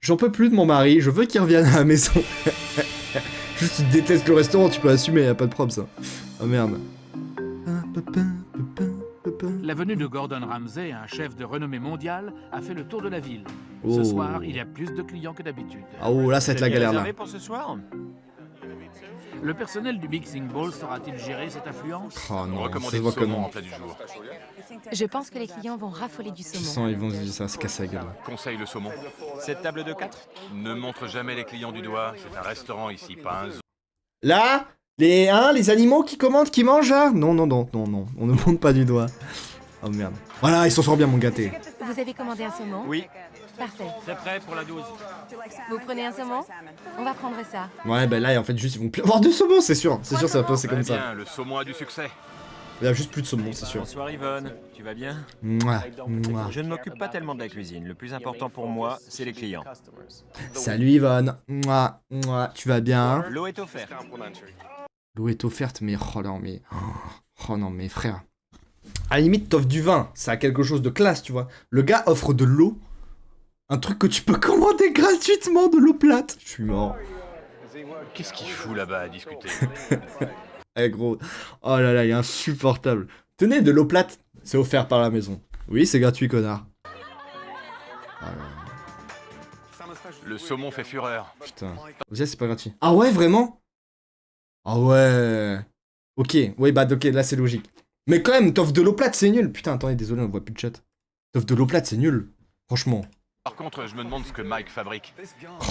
J'en peux plus de mon mari, je veux qu'il revienne à la maison. Juste, tu détestes le restaurant, tu peux assumer, y a pas de problème, ça. Oh merde. La venue de Gordon Ramsay, un chef de renommée mondiale, a fait le tour de la ville. Oh. Ce soir, il y a plus de clients que d'habitude. Ah oh, là, ça va être la Vous avez galère, là. réservé pour ce soir? Le personnel du Mixing Bowl saura-t-il gérer cette affluence? Oh non, ça Recommandez se le voit que saumon en non. plat du jour. Je pense que les clients vont raffoler du Je saumon. sens, ils vont se dire ça, se casser la gueule. Conseille le saumon. Cette table de 4? Ne montre jamais les clients du doigt. C'est un restaurant ici, pas un zoo. Là, les animaux qui commandent, qui mangent, là? Non, non, non, non, non, on ne monte pas du doigt. Oh merde. Voilà, il s'en sort bien, mon gâté. Vous avez commandé un saumon? Oui. Parfait. C'est prêt pour la dose. Vous prenez un saumon? On va prendre ça. Ouais, bah là, en fait, juste, ils vont plus avoir de saumon, c'est sûr. C'est sûr, ça va passer comme Très ça. bien, le saumon a du succès. Il y a juste plus de saumon, c'est sûr. Bonsoir Yvonne, tu vas bien? Mouah, mouah. Je ne m'occupe pas tellement de la cuisine. Le plus important pour moi, c'est les clients. Salut Yvonne. Mouah, mouah. Tu vas bien? L'eau est offerte. L'eau est offerte, mais oh non, mais frère. À la limite, t'offres du vin, ça a quelque chose de classe, tu vois. Le gars offre de l'eau, un truc que tu peux commander gratuitement, de l'eau plate. Je suis mort. Qu'est-ce qu'il fout là-bas à discuter? Eh gros, oh là là, il est insupportable. Tenez, de l'eau plate, c'est offert par la maison. Oui, c'est gratuit, connard. Ah là là, Le saumon fait fureur. putain. Vous savez, c'est pas gratuit. Ah ouais, vraiment? Ah ouais. Ok, oui, bah ok, là c'est logique. Mais quand même, t'offres de l'eau plate, c'est nul. Putain, attendez, désolé, on voit plus de chat. T'offres de l'eau plate, c'est nul. Franchement. Par contre, je me demande ce que Mike fabrique.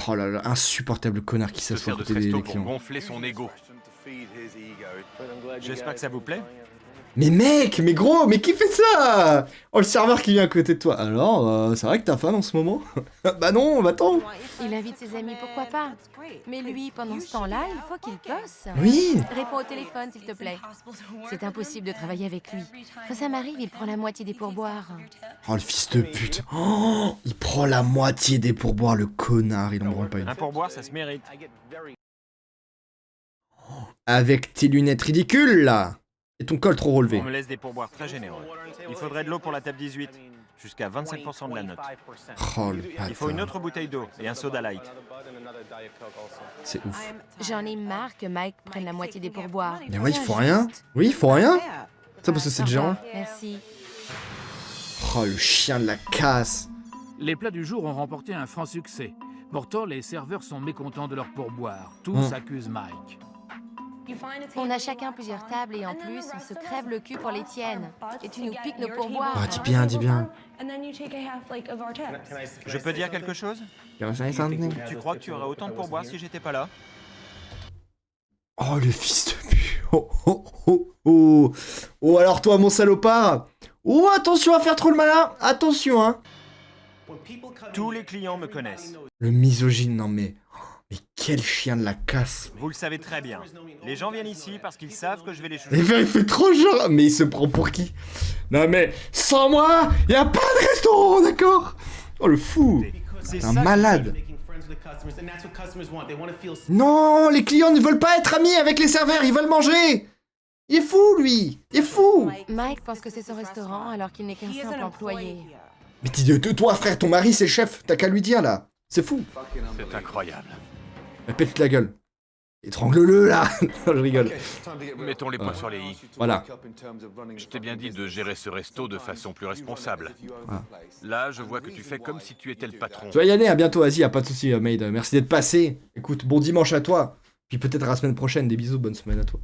Oh là là, insupportable connard qui Il se s'assoit à sert de côté ce des resto pour clients. gonfler son ego. J'espère que ça vous plaît. Mais mec, mais gros, mais qui fait ça? Oh, le serveur qui vient à côté de toi. Alors, c'est vrai que t'as faim en ce moment? Bah non, va-t'en. Il invite ses amis, pourquoi pas? Mais lui, pendant ce temps-là, il faut qu'il bosse. Oui. Réponds au téléphone, s'il te plaît. C'est impossible de travailler avec lui. Quand ça m'arrive, il prend la moitié des pourboires. Oh, le fils de pute. Oh, il prend la moitié des pourboires, le connard, il en branle pas une. Un pourboire, ça se mérite. Avec tes lunettes ridicules, là. Et ton col trop relevé. On me laisse des pourboires très généreux. Il faudrait de l'eau pour la table 18. Jusqu'à 25% de la note. Oh, le Il faut une bâtard. autre bouteille d'eau et un soda light. C'est ouf. J'en ai marre que Mike prenne la moitié des pourboires. Mais ouais, il C'est faut rien. injuste. Oui, il faut rien. Ça, parce que c'est Au le gérant. revoir, merci. Oh, le chien de la casse. Les plats du jour ont remporté un franc succès. Pourtant, les serveurs sont mécontents de leur pourboire. Tous accusent Mike. On a chacun plusieurs tables et en plus, on se crève le cul pour les tiennes. Et tu nous piques nos pourboires. Oh, dis bien, dis bien. Je peux dire quelque chose? Tu crois que tu aurais autant de pourboires si j'étais pas là? Oh, le fils de pute. Oh, oh, oh, oh. Oh, alors toi, mon salopard. Oh, attention à faire trop le malin. Attention, hein. Tous les clients me connaissent. Le misogyne, non mais... Mais quel chien de la casse. Vous le savez très bien. Les gens viennent ici parce qu'ils savent que je vais les Et chouchouter. ben, il fait trop genre. Mais il se prend pour qui? Non mais, sans moi, y a pas de restaurant, d'accord? Oh le fou. C'est Un ça. malade. Non, les clients ne veulent pas être amis avec les serveurs, ils veulent manger. Il est fou, lui. Il est fou. Mike pense que c'est son restaurant alors qu'il n'est qu'un simple employé. Mais toi, frère, ton mari, c'est le chef. T'as qu'à lui dire, là. C'est fou. C'est incroyable. Mais pète la gueule. Étrangle-le, là. Non, je rigole. Mettons les points sur les i. Voilà. Je t'ai bien dit de gérer ce resto de façon plus responsable. Ah. Là, je vois que tu fais comme si tu étais le patron. Tu vas y aller, à bientôt, vas-y, y'a pas de soucis, Maid. Merci d'être passé. Écoute, bon dimanche à toi. Puis peut-être à la semaine prochaine. Des bisous, bonne semaine à toi.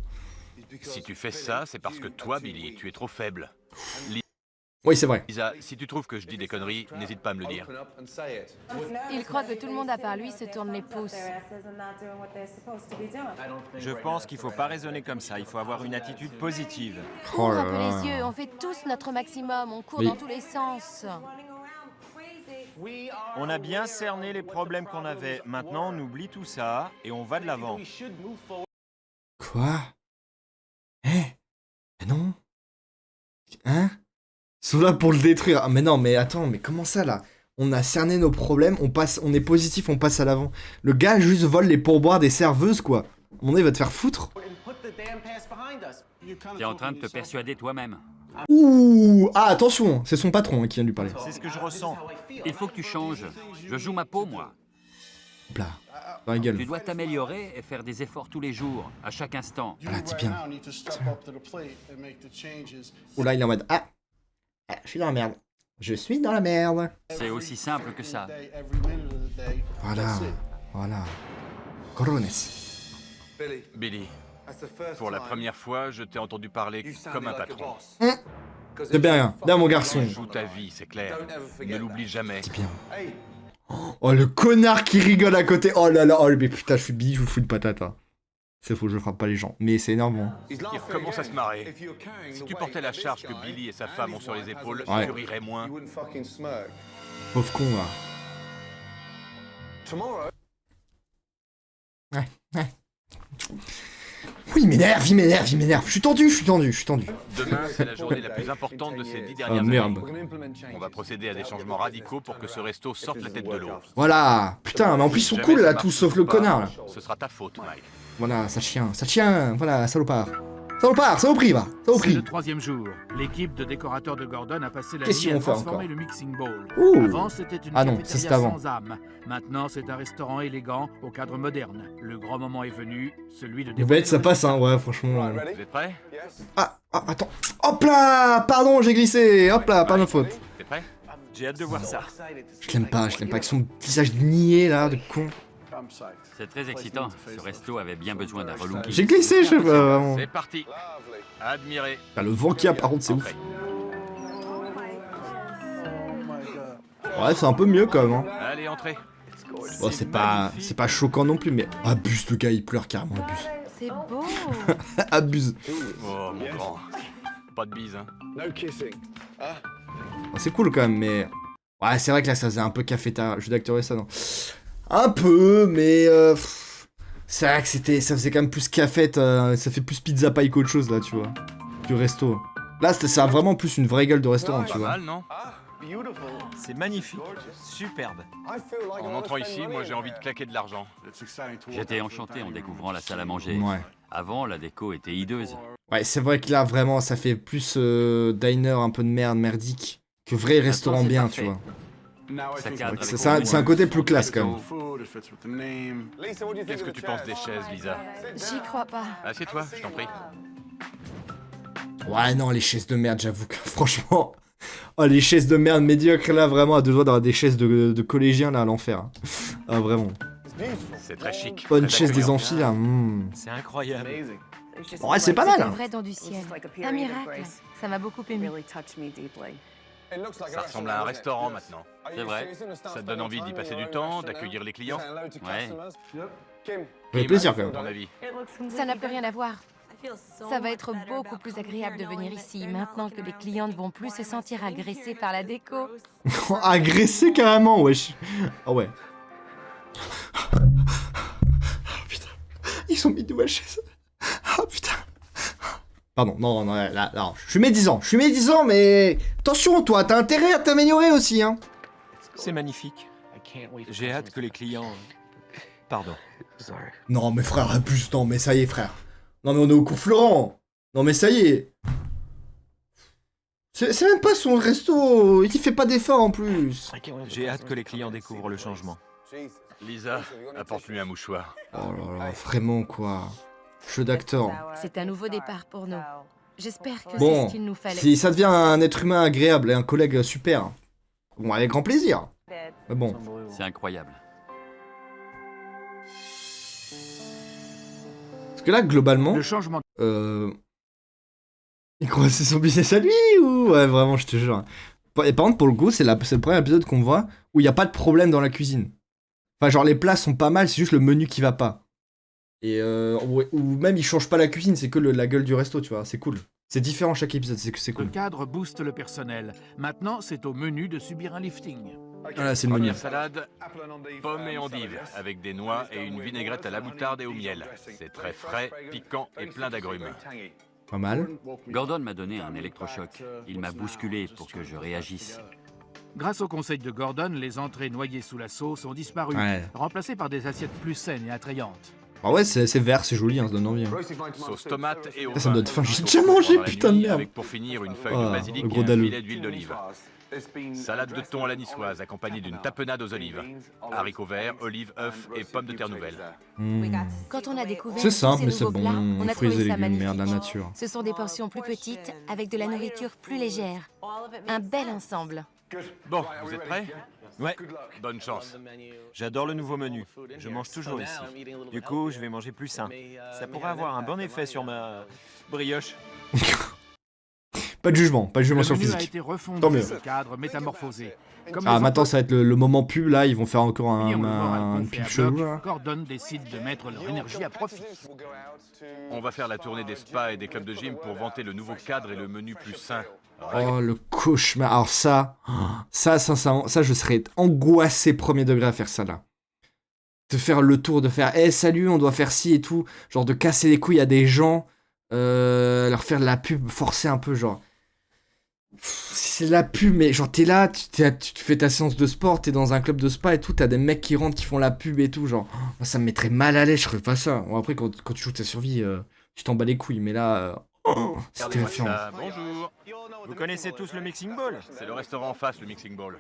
Si tu fais ça, c'est parce que toi, Billy, tu es trop faible. Oui, c'est vrai. Lisa, si tu trouves que je dis des conneries, n'hésite pas à me le dire. Il croit que tout le monde à part lui se tourne les pouces. Je pense qu'il faut pas raisonner comme ça. Il faut avoir une attitude positive. Oh Ouvre là un peu là. les yeux, on fait tous notre maximum, on court Oui. dans tous les sens. On a bien cerné les problèmes qu'on avait. Maintenant, on oublie tout ça et on va de l'avant. Quoi? Mais non. Hein? Ils sont là pour le détruire. Ah mais non, mais attends, mais comment ça là? On a cerné nos problèmes, on est positif, on passe à l'avant. Le gars juste vole les pourboires des serveuses quoi. À mon avis, il va te faire foutre. T'es en train de te persuader toi-même. Ouh! Ah attention, c'est son patron hein, qui vient de lui parler. C'est ce que je ressens. Il faut que tu changes. Je joue ma peau, moi. Hop là. Dans la Tu gueule. dois t'améliorer et faire des efforts tous les jours, à chaque instant. Voilà, dis bien. Oh là, il est en mode ah, je suis dans la merde. Je suis dans la merde. C'est aussi simple que ça. Voilà. Corones. Billy, pour la première fois, je t'ai entendu parler comme un patron. C'est bien, bien mon garçon. Joue ta vie, c'est clair. Ne l'oublie jamais. Dis bien. Oh le connard qui rigole à côté. Oh là là, oh mais putain, je suis Billy, je vous fous une patate. Hein. C'est faux, je frappe pas les gens. Mais c'est énorme. Il commence à se marrer. Si tu portais la charge que Billy et sa femme ont sur les épaules, Ouais. tu rirais moins. Pauvre con là. Ouais. Oui, il m'énerve. Je suis tendu. Demain, c'est la journée la plus importante de ces 10 dernières Ah merde. années. On va procéder à des changements radicaux pour que ce resto sorte la tête de l'eau. Voilà. Putain, mais en plus ils sont Jamais cool ça là, marche tous sauf le pas, connard là. Ce sera ta faute, Mike. Voilà, ça tient. Voilà, salopard. Salopard, va. C'est Salopris. le troisième jour. L'équipe de décorateurs de Gordon a passé la Qu'est-ce nuit qu'ils à vont faire transformer encore le mixing bowl. Ouh. Avant, c'était une Ah non, ça, cafétéria c'était avant. sans âme. Maintenant, c'est un restaurant élégant au cadre moderne. Le grand moment est venu, celui de Les dévoiler bêtes, ça le passe, hein, résultat. ouais, franchement. Vous êtes prêts? Ah, attends. Hop là. Pardon, j'ai glissé. Hop là, pas ma faute. T'es prêt? J'ai hâte de voir ça. Je l'aime pas, avec son visage niais là, de con. C'est très excitant. Ce resto avait bien besoin d'un relooking. J'ai glissé, je sais pas, vraiment. C'est parti. Admirez. Ah, le vent qu'il y a, par contre, c'est ouf. Ouais, c'est un peu mieux quand même. Hein. Allez, entrez. Bon, c'est pas choquant non plus, mais abuse, le gars, il pleure carrément, abuse. C'est beau. Abuse. Oh, mon grand. Pas de bise, hein. Bon, c'est cool quand même, mais... Ouais, c'est vrai que là, ça faisait un peu cafétéria. Je d'acteur ça, non? Un peu, mais... C'est vrai que ça faisait quand même plus cafette, ça fait plus pizza paille qu'autre chose, là, tu vois. Que resto. Là, ça a vraiment plus une vraie gueule de restaurant, tu Pas vois. mal, non? C'est magnifique. Superbe. En entrant ici, moi j'ai envie de claquer de l'argent. J'étais enchanté en découvrant la salle à manger. Ouais. Avant, la déco était hideuse. Ouais, c'est vrai que là, vraiment, ça fait plus diner un peu de merde, merdique, que vrai restaurant c'est bien, parfait. tu vois. Ça cadre avec C'est un côté plus classe, quand même. Qu'est-ce que tu penses des chaises, Lisa? J'y crois pas. Assieds-toi, je t'en prie. Ouais, non, les chaises de merde, j'avoue que, franchement... Oh, les chaises de merde médiocres, là, vraiment, à deux doigts d'avoir des chaises de collégiens, là, à l'enfer. Hein. Ah, vraiment. C'est très chic. Bonne très chaise des accueillant. amphis, là. C'est incroyable. Ouais, c'est pas mal. C'est un Hein. vrai don du ciel. Un miracle. Ça m'a beaucoup ému. Ça ressemble à un restaurant maintenant. C'est vrai. Ça te donne envie d'y passer du temps, d'accueillir les clients? Ouais. Ça fait plaisir, quand À même. ton avis? Ça n'a plus rien à voir. Ça va être beaucoup plus agréable de venir ici, maintenant que les clients ne vont plus se sentir agressés par la déco. Agressé, carrément, wesh. Ah ouais. ils ont mis une nouvelle chaise. Ah putain. Pardon, non, là, je suis médisant, mais attention, toi, t'as intérêt à t'améliorer aussi, hein. C'est magnifique. J'ai hâte que les clients... Pardon. Non, mais frère, abuse, non, mais ça y est, frère. Non, mais on est au cours Florent. Non, mais ça y est. C'est même pas son resto, il fait pas d'effort en plus. J'ai hâte que les clients découvrent le changement. Lisa, apporte-lui un mouchoir. Oh là là, vraiment quoi. Jeu d'acteur. C'est un nouveau départ pour nous. J'espère que c'est Bon, ce qu'il nous fallait. si ça devient un être humain agréable et un collègue super, bon, avec grand plaisir. Mais bon. C'est incroyable. Parce que là, globalement, Le changement il croit que c'est son business à lui ou... Ouais, vraiment, je te jure. Et par contre, pour le coup, c'est le premier épisode qu'on voit où il n'y a pas de problème dans la cuisine. Enfin, genre, les plats sont pas mal, c'est juste le menu qui va pas. Et ou même, il change pas la cuisine, c'est que la gueule du resto, tu vois, c'est cool. C'est différent chaque épisode, c'est cool. Le cadre booste le personnel. Maintenant, c'est au menu de subir un lifting. Voilà, c'est le menu. Première salade, pommes et endives, avec des noix et une vinaigrette à la moutarde et au miel. C'est très frais, piquant et plein d'agrumes. Pas mal. Gordon m'a donné un électrochoc. Il m'a bousculé pour que je réagisse. Grâce au conseil de Gordon, les entrées noyées sous la sauce ont disparu, Ouais. remplacées par des assiettes plus saines et attrayantes. Ah ouais, c'est vert, c'est joli, hein, ça donne envie. Hein. Sauce tomate et au Ça me vin. donne faim, j'ai déjà mangé, Pendant la putain de nuit, merde. Avec pour finir une feuille Ah, de basilic le et gros un dalleux. filet d'huile d'olive. Salade de thon à la niçoise, accompagnée d'une tapenade aux olives. Haricots verts, olives, œufs et pommes de terre nouvelles. Quand on a découvert C'est tous simple, ces mais c'est nouveaux bon. plats, on a Fruits trouvé et ça légumes, merde, la magnifique. nature. Ce sont des portions plus petites, avec de la nourriture plus légère. Un bel ensemble. Bon, vous êtes prêts? Ouais, Bonne chance. j'adore le nouveau menu. Je mange toujours ici. Du coup, je vais manger plus sain. Ça pourrait avoir un bon effet sur ma brioche. Pas de jugement Le sur le menu a physique. été refondu, Tant mieux. le cadre métamorphosé. Comme Ah, les maintenant emplois ça va être le moment pub, là, ils vont faire encore finir le moral un qu'on pub fait à chelou, bloc, là. Gordon décide de mettre leur énergie à profit. On va faire la tournée des spas et des clubs de gym pour vanter le nouveau cadre et le menu plus sain. Oh, le cauchemar. Alors ça, sincèrement, ça, je serais angoissé premier degré à faire ça, là. De faire le tour, de faire, salut, on doit faire ci et tout. Genre de casser les couilles à des gens, leur faire de la pub, forcer un peu, genre. C'est de la pub, mais genre t'es là, tu fais ta séance de sport, t'es dans un club de spa et tout, t'as des mecs qui rentrent, qui font la pub et tout, genre, moi ça me mettrait mal à l'aise, je ferais pas ça. Bon, après, quand tu joues ta survie, tu t'en bats les couilles, mais là, c'est Regardez-moi terrifiant. ça. Bonjour. Vous connaissez tous le mixing bowl? C'est le restaurant en face, le Mixing Bowl.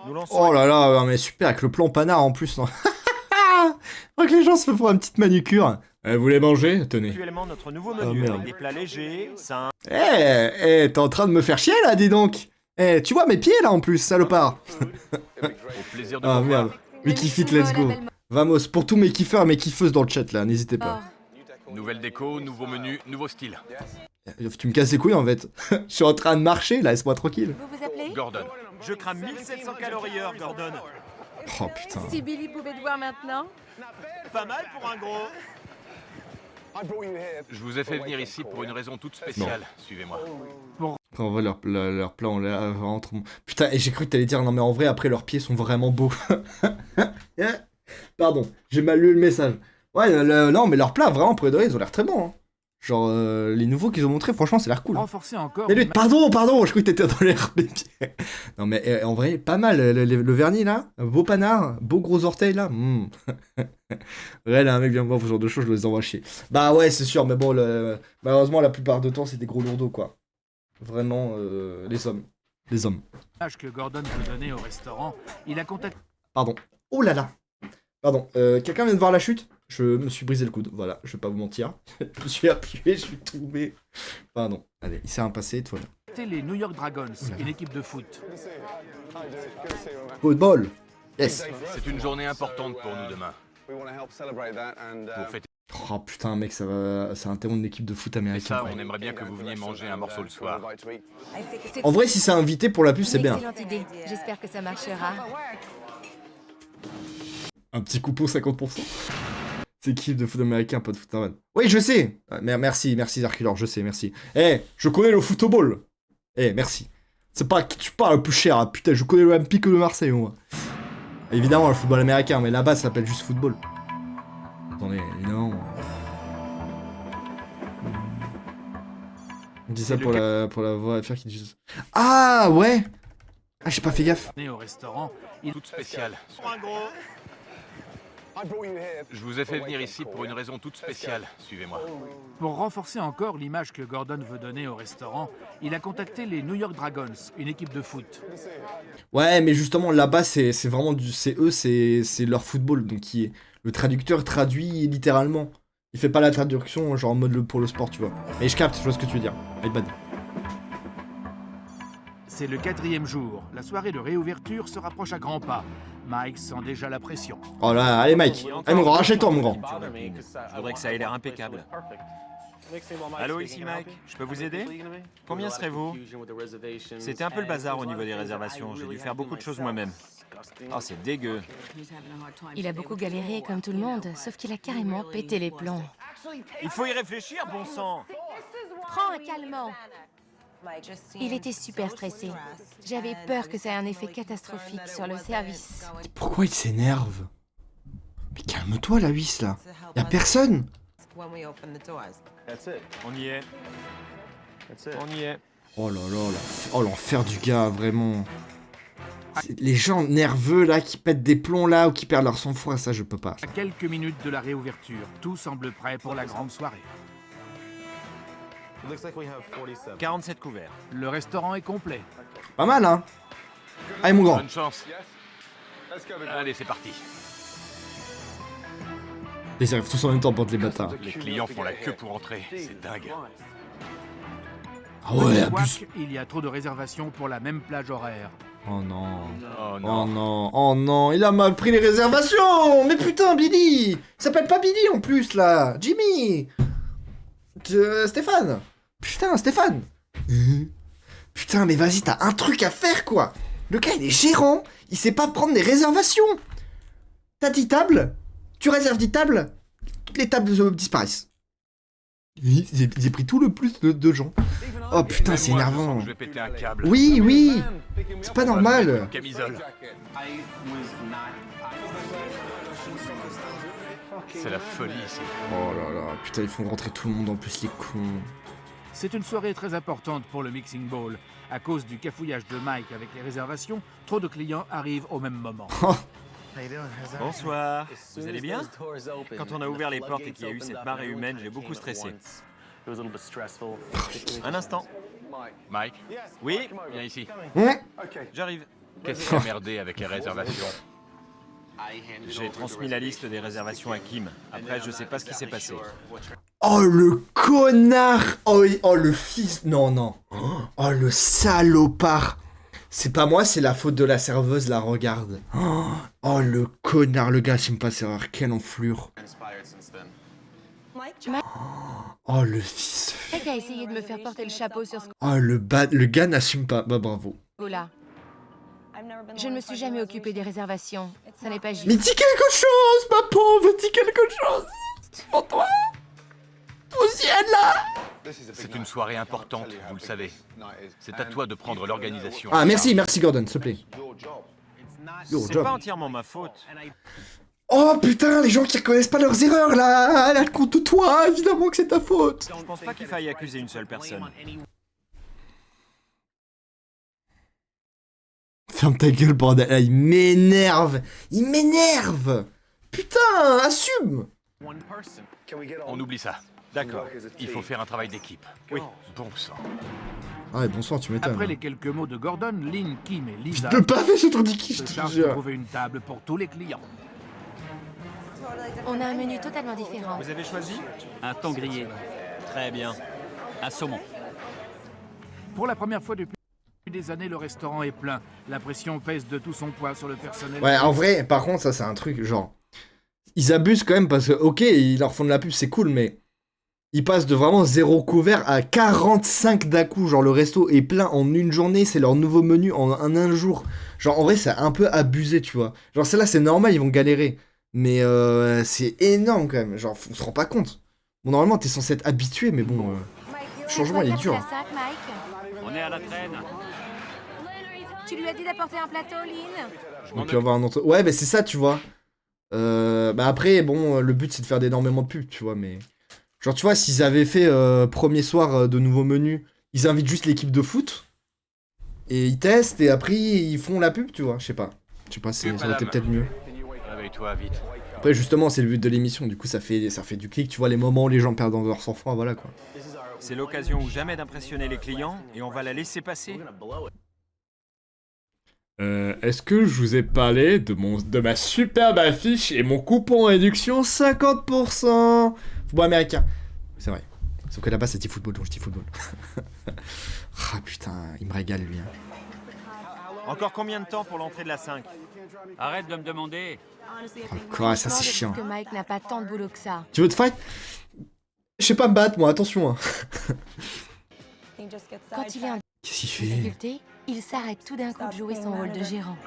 Nous lançons Oh là là, mais super, avec le plan panard en plus, non. Faut que les gens se font une petite manucure. Vous voulez manger? Tenez. actuellement notre nouveau Oh, menu merde. avec des plats légers, sains. T'es en train de me faire chier là, dis donc. Tu vois mes pieds là en plus, salopard. Au plaisir de Ah vous merde. voir. Wiki Fit, let's go. Vamos, pour tous mes kiffeurs et mes kiffeuses dans le chat là, n'hésitez pas. Nouvelle déco, nouveau menu, nouveau style. Tu me casses les couilles en fait. Je suis en train de marcher là, laisse-moi tranquille. Vous vous appelez? Gordon. Je crame 1700 calories heure, Gordon. Oh putain. Si Billy pouvait te voir maintenant. Pas mal pour un gros. Je vous ai fait venir ici pour une raison toute spéciale. Suivez-moi. Après, en vrai, leur plan, on l'a vraiment trop... Putain, et j'ai cru que t'allais dire, non mais en vrai, après, leurs pieds sont vraiment beaux. Pardon, j'ai mal lu le message. Ouais, non, mais leurs plats, vraiment, pour de vrai, ils ont l'air très bons. Hein. Genre, les nouveaux qu'ils ont montrés, franchement, ça a l'air cool. Renforcer encore. Mais lui, pardon, je croyais que t'étais dans l'air, pieds. Non mais en vrai, pas mal, le vernis là, beau panard, beau gros orteil là. Ouais, là, un mec vient me voir pour ce genre de choses, je les envoie chier. Bah ouais, c'est sûr, mais bon, malheureusement, la plupart du temps, c'est des gros lourdeaux, quoi. Vraiment, les hommes. Les hommes. L'image que Gordon veut donner au restaurant, il a contacté Pardon. Oh là là. Pardon, quelqu'un vient de voir la chute? Je me suis brisé le coude, voilà, je vais pas vous mentir. Je me suis appuyé, je suis tombé. Pardon, allez, il s'est un passé, toi. les New York Dragons, une équipe de foot. Football. Yes. C'est une journée importante pour nous demain. Pour fêter Oh putain, mec, ça interrompt une équipe de foot américaine. ça, quoi. on aimerait bien que vous veniez manger un morceau le soir. En vrai, si c'est invité pour la pub, c'est bien. Excellente idée. J'espère que ça marchera. Un petit coupon 50%. C'est équipe de foot américain, pas de foot normal. Oui, je sais. Merci Zarkulor, je sais, merci. Je connais le football. Merci. C'est pas qui tu parles le plus cher, hein. Putain, je connais le Olympique de Marseille, moi. Évidemment, le football américain, mais là-bas, ça s'appelle juste football. Attendez, évidemment. On dit ça pour la voix FR qui dit... Ah, ouais. Ah, j'ai pas fait gaffe. Au restaurant, Toute spéciale. Je vous ai fait venir ici pour une raison toute spéciale. Suivez-moi. Pour renforcer encore l'image que Gordon veut donner au restaurant, il a contacté les New York Dragons, une équipe de foot. Ouais, mais justement, là-bas, c'est vraiment c'est eux, c'est leur football. Donc, le traducteur traduit littéralement. Il fait pas la traduction, genre en mode pour le sport, tu vois. Mais je capte, je vois ce que tu veux dire. My bad. C'est le 4e jour. La soirée de réouverture se rapproche à grands pas. Mike sent déjà la pression. Oh là, allez, Mike. Allez, mon grand, rachète-toi, mon grand. Je voudrais que ça ait l'air impeccable. Allô, ici Mike. Je peux vous aider? Combien serez-vous? C'était un peu le bazar au niveau des réservations. J'ai dû faire beaucoup de choses moi-même. Oh, c'est dégueu. Il a beaucoup galéré, comme tout le monde, sauf qu'il a carrément pété les plombs. Il faut y réfléchir, bon sang. Prends un calmant. Il était super stressé. J'avais peur que ça ait un effet catastrophique sur le service. Pourquoi il s'énerve? Mais calme-toi, la huisse, là. Y'a personne. On y est. On y est. Oh là là, oh l'enfer du gars, vraiment. Les gens nerveux, là, qui pètent des plombs, là, ou qui perdent leur sang-froid, ça, je peux pas. À quelques minutes de la réouverture, tout semble prêt pour la grande soirée. 47 couverts. Le restaurant est complet. Pas mal, hein. Allez, mon grand. Bonne chance. Allez, c'est parti. Ils arrivent tous en même temps pour les bâtards. Les clients font la queue pour entrer. C'est dingue. Ah ouais, Quoique, abuse. il y a trop de réservations pour la même plage horaire. Oh non. Oh Oh non. non, oh non, il a mal pris les réservations. Mais putain, Billy. Il s'appelle pas Billy en plus, là. Jimmy. Stéphane. Putain, Stéphane. Putain, mais vas-y, t'as un truc à faire, quoi. Le gars, il est gérant. Il sait pas prendre des réservations. T'as 10 tables. Tu réserves 10 tables. Toutes les tables disparaissent. Ils ont pris tout le plus de gens. Oh putain, c'est Même moi, je énervant. sens que je vais péter un câble. Oui, oui. C'est pas normal. Camisole. C'est la folie ici. Oh là là, putain, ils font rentrer tout le monde en plus, les cons. C'est une soirée très importante pour le Mixing Bowl. À cause du cafouillage de Mike avec les réservations, trop de clients arrivent au même moment. Bonsoir. Vous allez bien? Quand on a ouvert les portes et qu'il y a eu cette marée humaine, j'ai beaucoup stressé. Un instant. Mike, Oui, viens ici. j'arrive. Qu'est-ce qui a merdé avec les réservations? J'ai transmis la liste des réservations à Kim. Après, je sais pas ce qui s'est passé. Oh le connard. Oh, oh le fils. Non, non. Oh le salopard. C'est pas moi, c'est la faute de la serveuse, la regarde. Oh le connard, le gars, s'il me passe erreur, quelle enflure. Oh le fils. Mike a essayé de me faire porter le chapeau sur ce Oh le gars n'assume pas. Bah bravo. coup-là. Je ne me suis jamais occupée des réservations. Ça n'est pas Mais juste. dis quelque chose, ma pauvre, dis quelque chose. Pour toi. Au ciel là. C'est une soirée importante, vous le savez. C'est à toi de prendre l'organisation. Ah merci Gordon, s'il te plaît. Yo, C'est job. pas entièrement ma faute. Oh putain, les gens qui reconnaissent pas leurs erreurs là, elle compte toi, évidemment que c'est ta faute. Je pense pas qu'il faille accuser une seule personne. Ferme ta gueule, bordel. Ah, il m'énerve. Il m'énerve. Putain, assume. On oublie ça. D'accord. Il faut faire un travail d'équipe. Oui. Bon sang. Ah ouais, bonsoir, tu m'étonnes. Après les quelques mots de Gordon, Lynn, Kim et Je Lisa peux pas faire ce truc qui je se te chargent de jure. trouver une table pour tous les clients. On a un menu totalement différent. Vous avez choisi? Un thon grillé, Très bien. un saumon. Pour la première fois depuis des années, le restaurant est plein. La pression pèse de tout son poids sur le personnel. Ouais, en vrai, par contre, ça c'est un truc, genre... Ils abusent quand même parce que, ok, ils leur font de la pub, c'est cool, mais... Ils passent de vraiment 0 couvert à 45 d'un coup. Genre, le resto est plein en une journée, c'est leur nouveau menu en un jour. Genre, en vrai, c'est un peu abusé, tu vois. Genre, celle-là, c'est normal, ils vont galérer. Mais c'est énorme quand même. Genre, on se rend pas compte. Bon, normalement, t'es censé être habitué, mais bon... Le changement, il est dur. On est à la traîne. Tu lui as dit d'apporter un plateau, Lynn? Et puis on va un autre... Ouais, mais c'est ça, tu vois. Bah après, bon, le but c'est de faire énormément de pubs, tu vois, mais... Genre, tu vois, s'ils avaient fait premier soir de nouveaux menus, ils invitent juste l'équipe de foot, et ils testent, et après ils font la pub, tu vois, je sais pas, ça aurait été peut-être mieux. Réveille-toi vite. Après justement, c'est le but de l'émission, du coup ça fait du clic, tu vois, les moments où les gens perdent leur sang-froid, voilà quoi. C'est l'occasion ou jamais d'impressionner les clients et on va la laisser passer. Est-ce que je vous ai parlé de ma superbe affiche et mon coupon réduction 50% football américain? C'est vrai. Sauf que là-bas c'est football, donc je dis football. Ah putain, il me régale lui. Encore combien de temps pour l'entrée de la 5? Arrête de me demander. Encore, ça c'est chiant. Je trouve que Mike n'a pas tant de boulot que ça. Tu veux te fight? Je sais pas me battre moi, attention. Hein. Quand il est en Qu'est-ce qu'il fait? difficulté, il s'arrête tout d'un coup de jouer son rôle de gérant.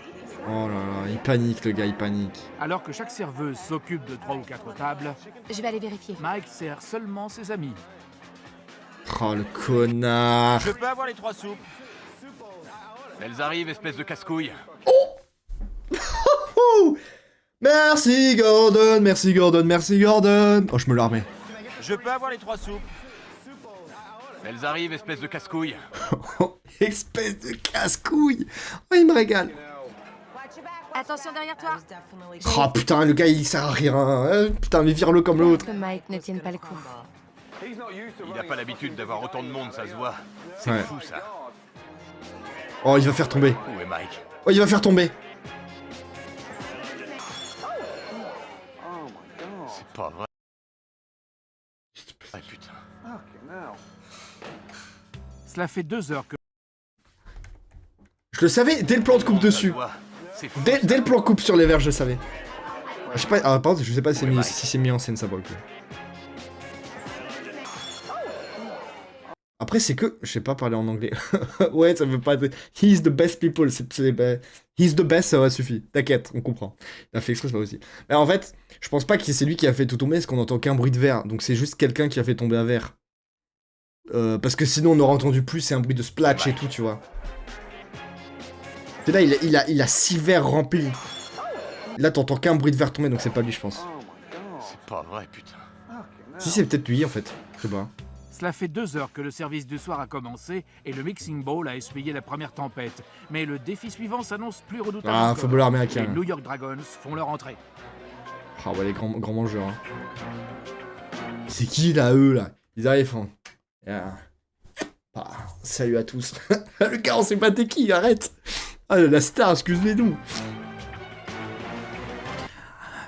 Oh là là, il panique le gars, il panique. Alors que chaque serveuse s'occupe de 3 ou 4 tables, Je vais aller vérifier. Mike sert seulement ses amis. Oh le connard. Je peux avoir les 3 soupes? Elles arrivent, espèce de casse-couille. Ouh. Merci Gordon, merci Gordon, merci Gordon. Oh je me la remets. Je peux avoir les 3 soupes? Elles arrivent, espèce de casse-couille. Espèce de casse-couille. Oh il me régale. Attention derrière toi. Oh putain, le gars il sert à rien. Putain, mais vire-le comme l'autre. Que Mike ne tienne pas le coup. Il n'a pas l'habitude d'avoir autant de monde, ça se voit. C'est Ouais. fou ça. Oh, il va faire tomber. Où est Mike? Oh, il va faire tomber. C'est pas vrai. Ah putain. Cela fait 2 heures que Je le savais dès le plan de coupe Ça se dessus. voit. C'est fou. Dès le plan coupe sur les verres, je le savais. Je sais pas, par contre, je sais pas si c'est mis en scène ça pour le coup. Après, c'est que. Je sais pas parler en anglais. Ouais, ça veut pas être. He's the best people. He's the best, ça va, suffit. T'inquiète, on comprend. Il a fait exprès, c'est pas aussi. Mais en fait, je pense pas que c'est lui qui a fait tout tomber, parce qu'on entend qu'un bruit de verre. Donc c'est juste quelqu'un qui a fait tomber un verre. Parce que sinon, on aurait entendu plus, c'est un bruit de splash et tout, tu vois. Et là, il a 6 verres remplis. Là, t'entends qu'un bruit de verre tomber, donc c'est pas lui, je pense. C'est pas vrai, putain. Si, c'est peut-être lui, en fait. Je sais pas. Cela fait 2 heures que le service du soir a commencé et le Mixing Bowl a essuyé la première tempête. Mais le défi suivant s'annonce plus redoutable. Ah, encore. football américain. Les New York Dragons font leur entrée. Ah ouais, les grands mangeurs. Hein. C'est qui, là, eux, là? Ils arrivent, hein. Ah, salut à tous. Le gars, on sait pas t'es qui, arrête. Ah, la star, excusez-nous.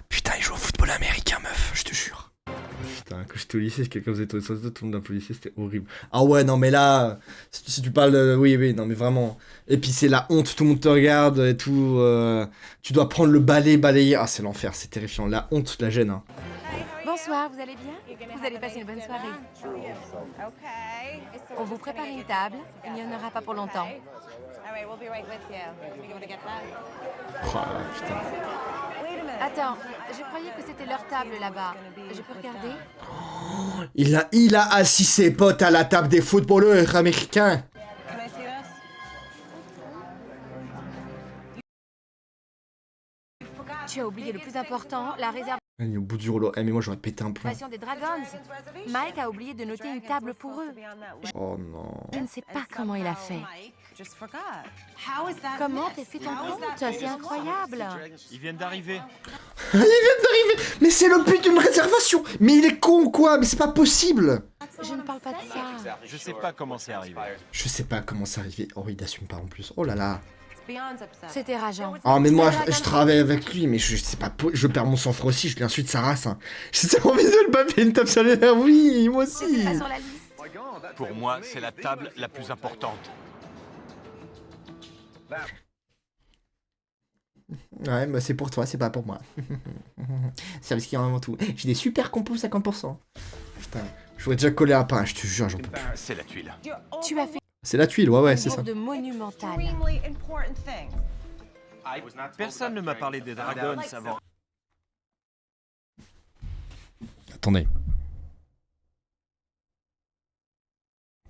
Putain, il joue au football américain, meuf, je te jure. Putain, quand j'étais au lycée, quelqu'un faisait tout le monde d'un policier, c'était horrible. Ah ouais, non, mais là, si tu parles de... Oui, non, mais vraiment. Et puis c'est la honte, tout le monde te regarde et tout. Tu dois prendre le balai, balayer. Ah, c'est l'enfer, c'est terrifiant. La honte, la gêne. Hein. Bonsoir, vous allez bien? Vous allez passer une bonne soirée. On vous prépare une table. Il n'y en aura pas pour longtemps. Oh, putain. Attends, je croyais que c'était leur table là-bas. Je peux regarder? Il a assis ses potes à la table des footballeurs américains. Tu as oublié le plus important, la réservation Il est au bout du rouleau. Eh, mais moi, j'aurais pété un plomb. des Dragons. Mike a oublié de noter une table pour eux. Oh non. Je ne sais pas comment il a fait. Comment t'as fait ton compte? C'est incroyable. Ils viennent d'arriver. Il vient d'arriver. Mais c'est le but d'une réservation. Mais il est con ou quoi? Mais c'est pas possible. Je ne parle pas de ça. Je sais pas comment c'est arrivé. Je sais pas comment c'est arrivé. Oh, il assume pas en plus. Oh là là. C'était rageant. Oh, mais moi, je travaille avec lui, mais je sais pas. Je perds mon sang-froid aussi. Je l'insulte sa race. Hein. J'ai envie de le baffer une tape sur les nerfs. Oui, moi aussi. Pas sur la liste. Pour moi, c'est la table la plus importante. Ouais, bah c'est pour toi, c'est pas pour moi. Service client avant tout. J'ai des super compos 50%. Putain, je voudrais déjà coller un pain, je te jure, j'en peux plus. C'est la tuile. Tu as fait C'est la tuile, ouais, c'est ça. de monumental. Personne ne m'a parlé des Dragons avant. Attendez.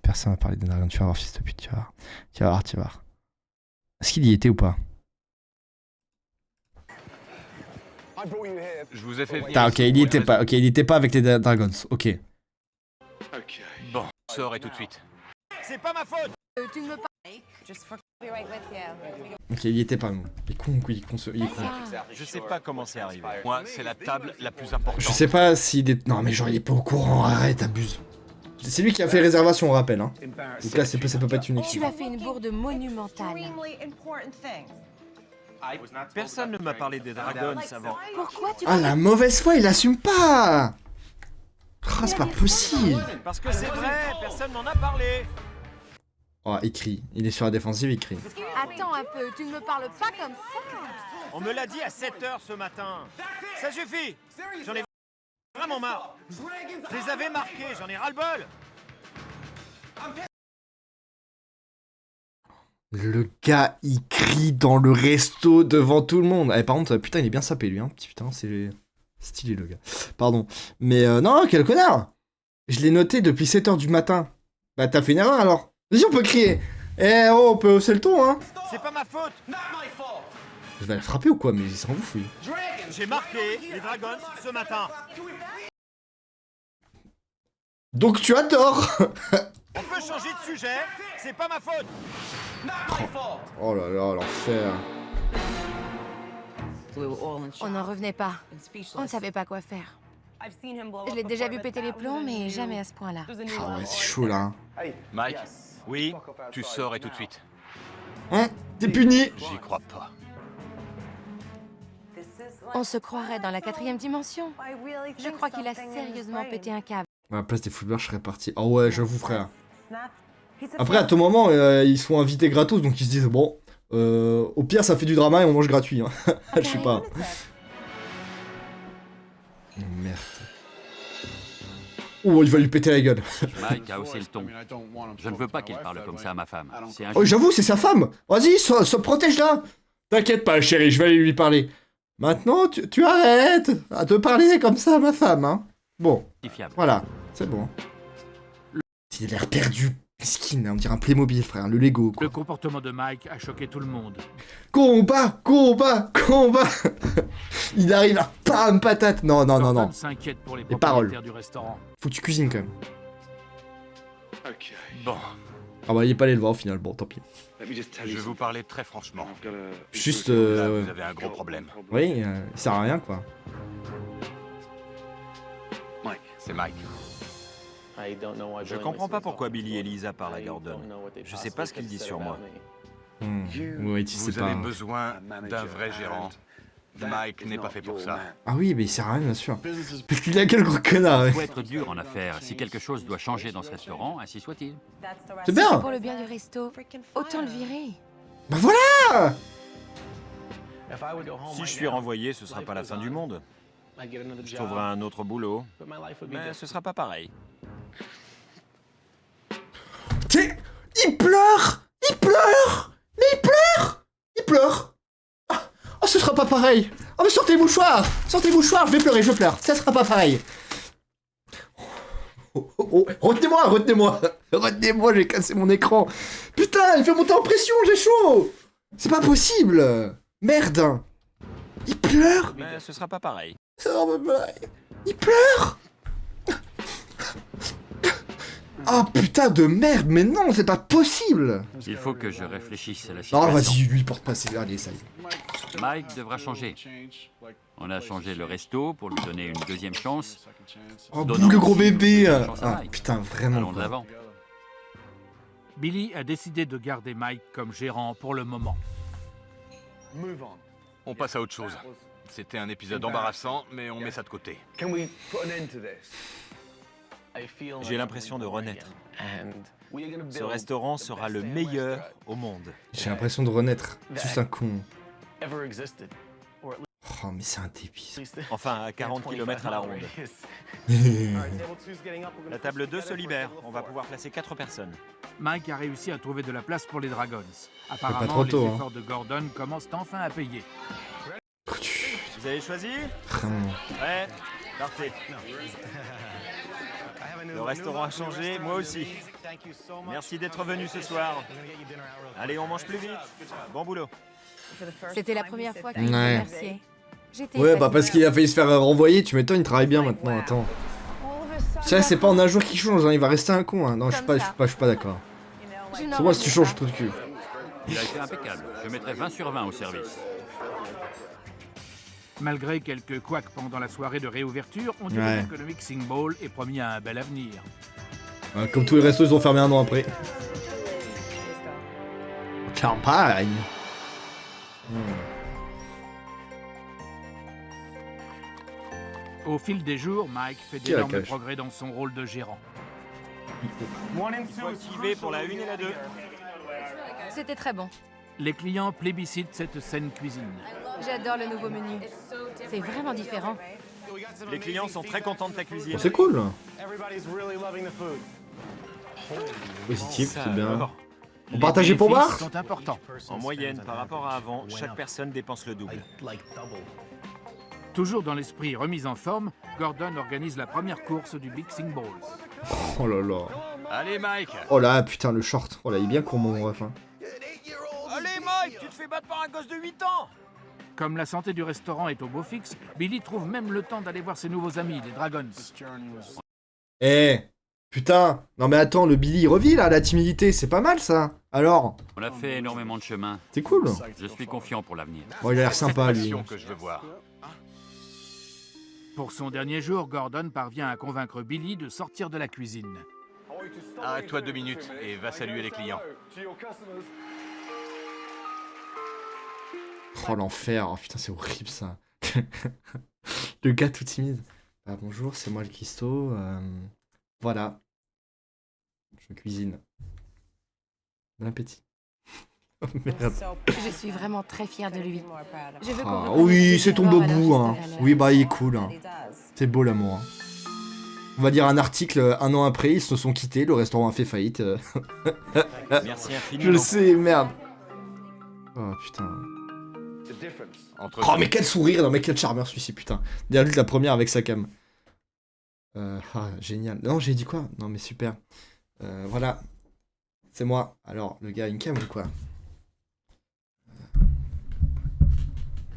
Personne m'a parlé des dragons, tu vas voir, fils de pute, tu vas voir. Tu vas voir. Est-ce qu'il y était ou pas? Je vous ai fait venir. Ah, ok, il y était pas avec les dragons, ok. Bon, sors et tout de suite. C'est pas ma faute. Tu ne me parles... Ok, il y était pas, non. Il est con, il est con. Je sais pas comment c'est arrivé. Moi, c'est la table la plus importante. Je sais pas s'il est... Non, mais genre, il est pas au courant, arrête, abuse. C'est lui qui a fait les réservations, on rappelle, hein. Donc là, ça peut pas être une excuse. Tu as fait une bourde monumentale. Personne ne m'a parlé des Dragons avant. Pourquoi tu... Ah, la mauvaise foi, il assume pas. Ah, c'est pas possible. Parce que c'est vrai, personne m'en a parlé. Oh, il crie. Il est sur la défensive, il crie. Attends un peu, tu ne me parles pas comme ça. On me l'a dit à 7 h ce matin. Ça suffit. J'en ai vraiment marre. Je les avais marqués, j'en ai ras-le-bol. Le gars, il crie dans le resto devant tout le monde. Eh, par contre, putain, il est bien sapé, lui, hein. Putain, c'est stylé, le gars. Pardon. Mais non, quel connard. Je l'ai noté depuis 7 h du matin. Bah, t'as fait une erreur, alors. Vas-y, on peut crier. Eh, oh, on peut hausser le ton, hein. C'est pas ma faute. Je vais le frapper ou quoi? Mais il s'en fout, lui. J'ai marqué les Dragons ce matin. Donc tu as tort. On peut changer de sujet. C'est pas ma faute. Oh là là, l'enfer. On n'en revenait pas. On ne savait pas quoi faire. Je l'ai déjà vu péter les plombs, mais jamais à ce point-là. Ah ouais, c'est chaud, là. Hein. Mike, Oui. tu sors et tout de suite. Hein? T'es puni. J'y crois pas. On se croirait dans la 4e dimension. Je crois qu'il a sérieusement pété un câble. À la place des footballeurs, je serais parti. Ah ouais, j'avoue, frère. Après, à tout moment, ils sont invités gratos, donc ils se disent, bon, au pire, ça fait du drama et on mange gratuit. Hein. Je sais pas. Oh, merde. Oh, il va lui péter la gueule. Mike a haussé le ton. Je ne veux pas qu'il parle comme ça à ma femme. C'est Oh, j'avoue, c'est sa femme. Vas-y, se protège là. T'inquiète pas, chérie, je vais aller lui parler. Maintenant, tu arrêtes à te parler comme ça à ma femme, hein. Bon, voilà, c'est bon. Il a l'air perdu. Miskin, on dirait un Playmobil, frère, le Lego, quoi. Le comportement de Mike a choqué tout le monde. Combat. Il arrive à pam patate. Non. Gordon s'inquiète pour les propriétaires du restaurant. Faut que tu cuisines quand même. Bon, Ah bah il est pas allé le voir au final, bon tant pis. je vais vous parler très franchement. Juste Là, vous avez un gros problème. oui, il sert à rien quoi. C'est Mike. Je comprends pas pourquoi Billy et Lisa parlent à Gordon. Je sais pas ce qu'ils disent sur moi. Oui, tu sais Vous pas. avez besoin d'un vrai gérant. Mike n'est pas fait pour ça. Ah oui, mais il sert à rien bien sûr. Parce qu'il a quel gros connard. Il faut être dur en affaires. Si quelque chose doit changer dans ce restaurant, ainsi soit-il. C'est Si bien. c'est pour le bien du resto, autant le virer. Bah voilà. Si je suis renvoyé, ce sera pas la fin du monde. Je trouverai un autre boulot, mais ce sera pas pareil. Il pleure. Mais il pleure. Oh, ce sera pas pareil. Oh, mais sortez les mouchoirs, je vais pleurer, je pleure. Ça sera pas pareil. Oh, retenez-moi, j'ai cassé mon écran. Putain, il fait monter en pression, j'ai chaud. C'est pas possible. Merde. Il pleure. Mais ce sera pas pareil. Il pleure. Ah putain de merde, mais non, c'est pas possible. Il faut que je réfléchisse à la Non, situation. vas-y, lui porte pas ses... Allez, ça y est. Mike devra changer. On a changé le resto pour lui donner une deuxième chance. Oh, Donnant le gros aussi une bébé. deuxième chance à Ah Mike. putain, vraiment. Allons de quoi. l'avant. Billy a décidé de garder Mike comme gérant pour le moment. On passe à autre chose. C'était un épisode embarrassant, mais on met ça de côté. J'ai l'impression de renaître. Ce restaurant sera le meilleur au monde. J'ai l'impression de renaître. Juste un con. Oh, mais c'est un débile. Enfin, à 40 km à la ronde. La table 2 se libère. On va pouvoir placer 4 personnes. Mike a réussi à trouver de la place pour les Dragons. pas Apparemment, trop tôt, les hein. efforts de Gordon commencent enfin à payer. Vous avez choisi? Vraiment. Ouais, partez. Le restaurant a changé, moi aussi. Merci d'être venu ce soir. Allez, on mange plus vite. Bon boulot. C'était la première fois qu'il me Ouais. remerciait. J'étais Ouais, bah épatée. parce qu'il a failli se faire renvoyer, tu m'étonnes, il travaille bien maintenant, attends. Ça, c'est pas en un jour qu'il change, hein, il va rester un con, hein. Non, je suis pas d'accord. Je n'en C'est moi si tu reviens changes pas. ton cul. Il a été impeccable. Je mettrai 20 sur 20 au service. Malgré quelques couacs pendant la soirée de réouverture, on dirait bien que le Mixing Bowl est promis à un bel avenir. Comme tous les restos, ils ont fermé un an après. Champagne. Au fil des jours, Mike fait Qui a la d'énormes cache? progrès dans son rôle de gérant. Il faut activer pour la 1 et la 2. C'était très bon. Les clients plébiscitent cette scène cuisine. J'adore le nouveau menu. C'est vraiment différent. Les clients sont très contents de ta cuisine. Bon, c'est cool. Positif, Ça c'est bien. alors. On partageait pour bénéfices boire sont importants. En moyenne, par rapport à avant, chaque personne dépense le double. Toujours dans l'esprit remise en forme, Gordon organise la première course du Mixing Bowl. Oh là là. Allez, Mike. Oh là, putain, le short. Oh là, il est bien court, mon ref. Hein. Allez Mike, tu te fais battre par un gosse de 8 ans. Comme la santé du restaurant est au beau fixe, Billy trouve même le temps d'aller voir ses nouveaux amis, les Dragons. Eh, putain. Non mais attends, le Billy, il revit là, la timidité. C'est pas mal ça. Alors, On a fait énormément de chemin. c'est cool. Je suis confiant pour l'avenir. Bon, il a l'air sympa, lui. Passion que je veux voir. Pour son dernier jour, Gordon parvient à convaincre Billy de sortir de la cuisine. Arrête-toi 2 minutes et va saluer les clients. Oh l'enfer. Oh putain, c'est horrible ça. Le gars tout timide. Ah, bonjour, c'est moi le cuistot. Voilà. Je cuisine. Bon appétit. Oh merde. Je suis vraiment très fière de lui. Je veux qu'on Ah, reconnaisse oui, ses c'est ton efforts à leur bobou. juste Hein. valeur. Oui, bah il est cool. Hein. C'est beau l'amour. Hein. On va dire un article, un an après, ils se sont quittés, le restaurant a fait faillite. Merci Je infiniment. le sais, merde. Oh putain. Entre Oh mais quel sourire, non mais quel charmeur celui-ci, putain. Derrière lui, la première avec sa cam. Génial. Non, j'ai dit quoi? Non mais super. Voilà. C'est moi. Alors, le gars a une cam ou quoi?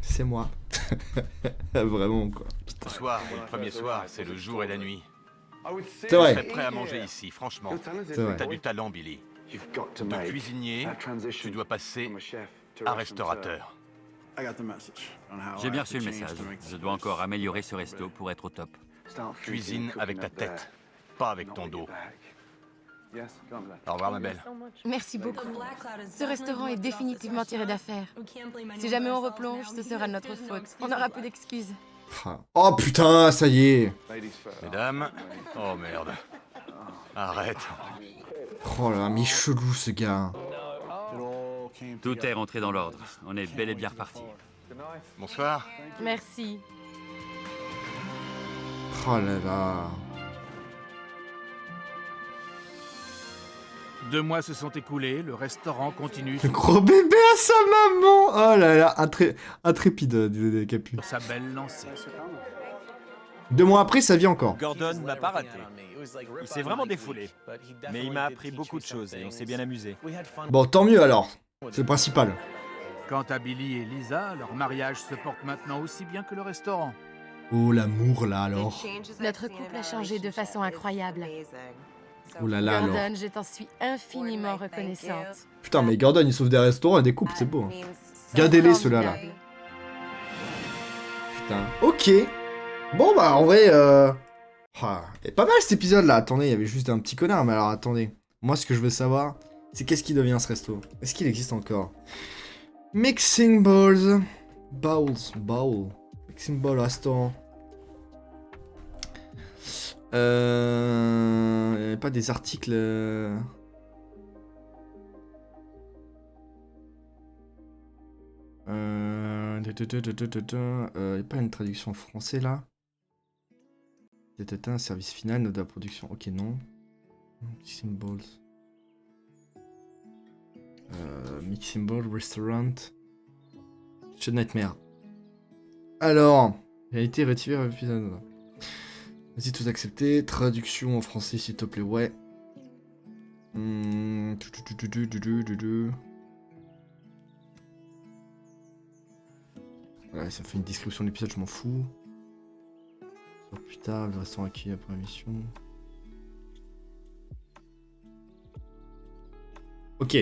C'est moi. Vraiment quoi. Ce soir, le premier soir, c'est le jour et la nuit. C'est Je vrai. serais prêt à manger ici, franchement. C'est vrai. T'as du talent, Billy. De cuisinier, tu dois passer à restaurateur. J'ai bien reçu le message. Je dois encore améliorer ce resto pour être au top. Cuisine avec ta tête, pas avec ton dos. Au revoir, ma belle. Merci beaucoup. Ce restaurant est définitivement tiré d'affaire. Si jamais on replonge, ce sera de notre faute. On n'aura plus d'excuses. Oh putain, ça y est. Mesdames, oh merde. Arrête. Oh là là, mais il est chelou ce gars. Tout est rentré dans l'ordre. On est bel et bien reparti. Bonsoir. Merci. Oh là là. 2 mois se sont écoulés, le restaurant continue Le gros bébé à sa maman. Oh là là, intrépide des Capu. sur sa belle lancée. 2 mois après, ça vit encore. Gordon m'a pas raté. Il s'est vraiment défoulé. Mais il m'a appris beaucoup de choses et on s'est bien amusé. Bon, tant mieux alors. C'est le principal. Quant à Billy et Lisa, leur mariage se porte maintenant aussi bien que le restaurant. Oh l'amour là alors. Notre couple a changé de façon incroyable. Oh là là alors. Gordon, je t'en suis infiniment reconnaissante. Putain, mais Gordon il sauve des restaurants et des couples, c'est beau. Hein. Gardez-les ceux-là là. Formidable. Putain. Ok. Bon bah en vrai, et pas mal cet épisode là. Attendez, il y avait juste un petit connard, mais alors attendez. Moi ce que je veux savoir, c'est qu'est-ce qui devient ce resto? Est-ce qu'il existe encore? Mixing Balls. Bowl. Mixing Bowl restaurant. Il n'y avait pas des articles. Il n'y a pas une traduction en français là. Un service final, note de la production. Ok, non. Mixing Balls. Mixing Bowl Restaurant. Should Nightmare. Alors, réalité retirée à l'épisode. Vas-y, tout accepté. Traduction en français, s'il te plaît, ouais. Ouais, ça fait une description de l'épisode, je m'en fous. Plus tard, le restaurant accueilli après la mission. Ok.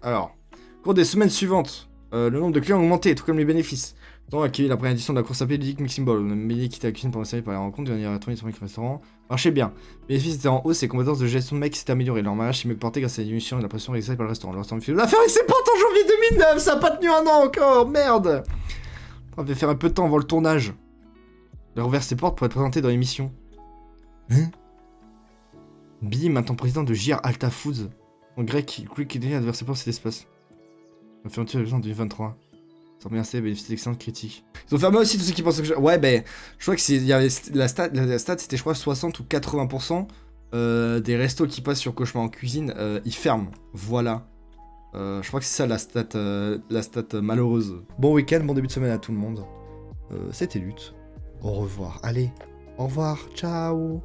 Alors, au cours des semaines suivantes, le nombre de clients a augmenté, tout comme les bénéfices. Nous avons accueilli la première édition de la course à pied ludique Mixing Ball. On a mêlé quitter la cuisine pour la série par les rencontres, dernier à tourner sur le restaurant. Marchait bien. Les bénéfices étaient en hausse et les compétences de gestion de mec s'étaient améliorées. Leur mariage s'est mieux porté grâce à la diminution et la pression exercée par le restaurant. Le restaurant fait la ferme ses portes en janvier 2009, ça a pas tenu un an encore, merde. On va faire un peu de temps avant le tournage. Il a rouvert ses portes pour être présenté dans l'émission. Hein? Billy, maintenant président de JR Alta Foods. En grec, qui devient ouvert ses portes cet espace. La fermeture de 2023. Ils ont remercié, bénéficié d'excellentes critiques. Ils ont fermé aussi tous ceux qui pensaient que ouais, ben, je crois que il y avait la stat c'était je crois 60 ou 80% des restos qui passent sur Cauchemar en cuisine, ils ferment. Voilà. Je crois que c'est ça la stat malheureuse. Bon week-end, bon début de semaine à tout le monde. C'était Lutte. Au revoir. Allez, au revoir, ciao.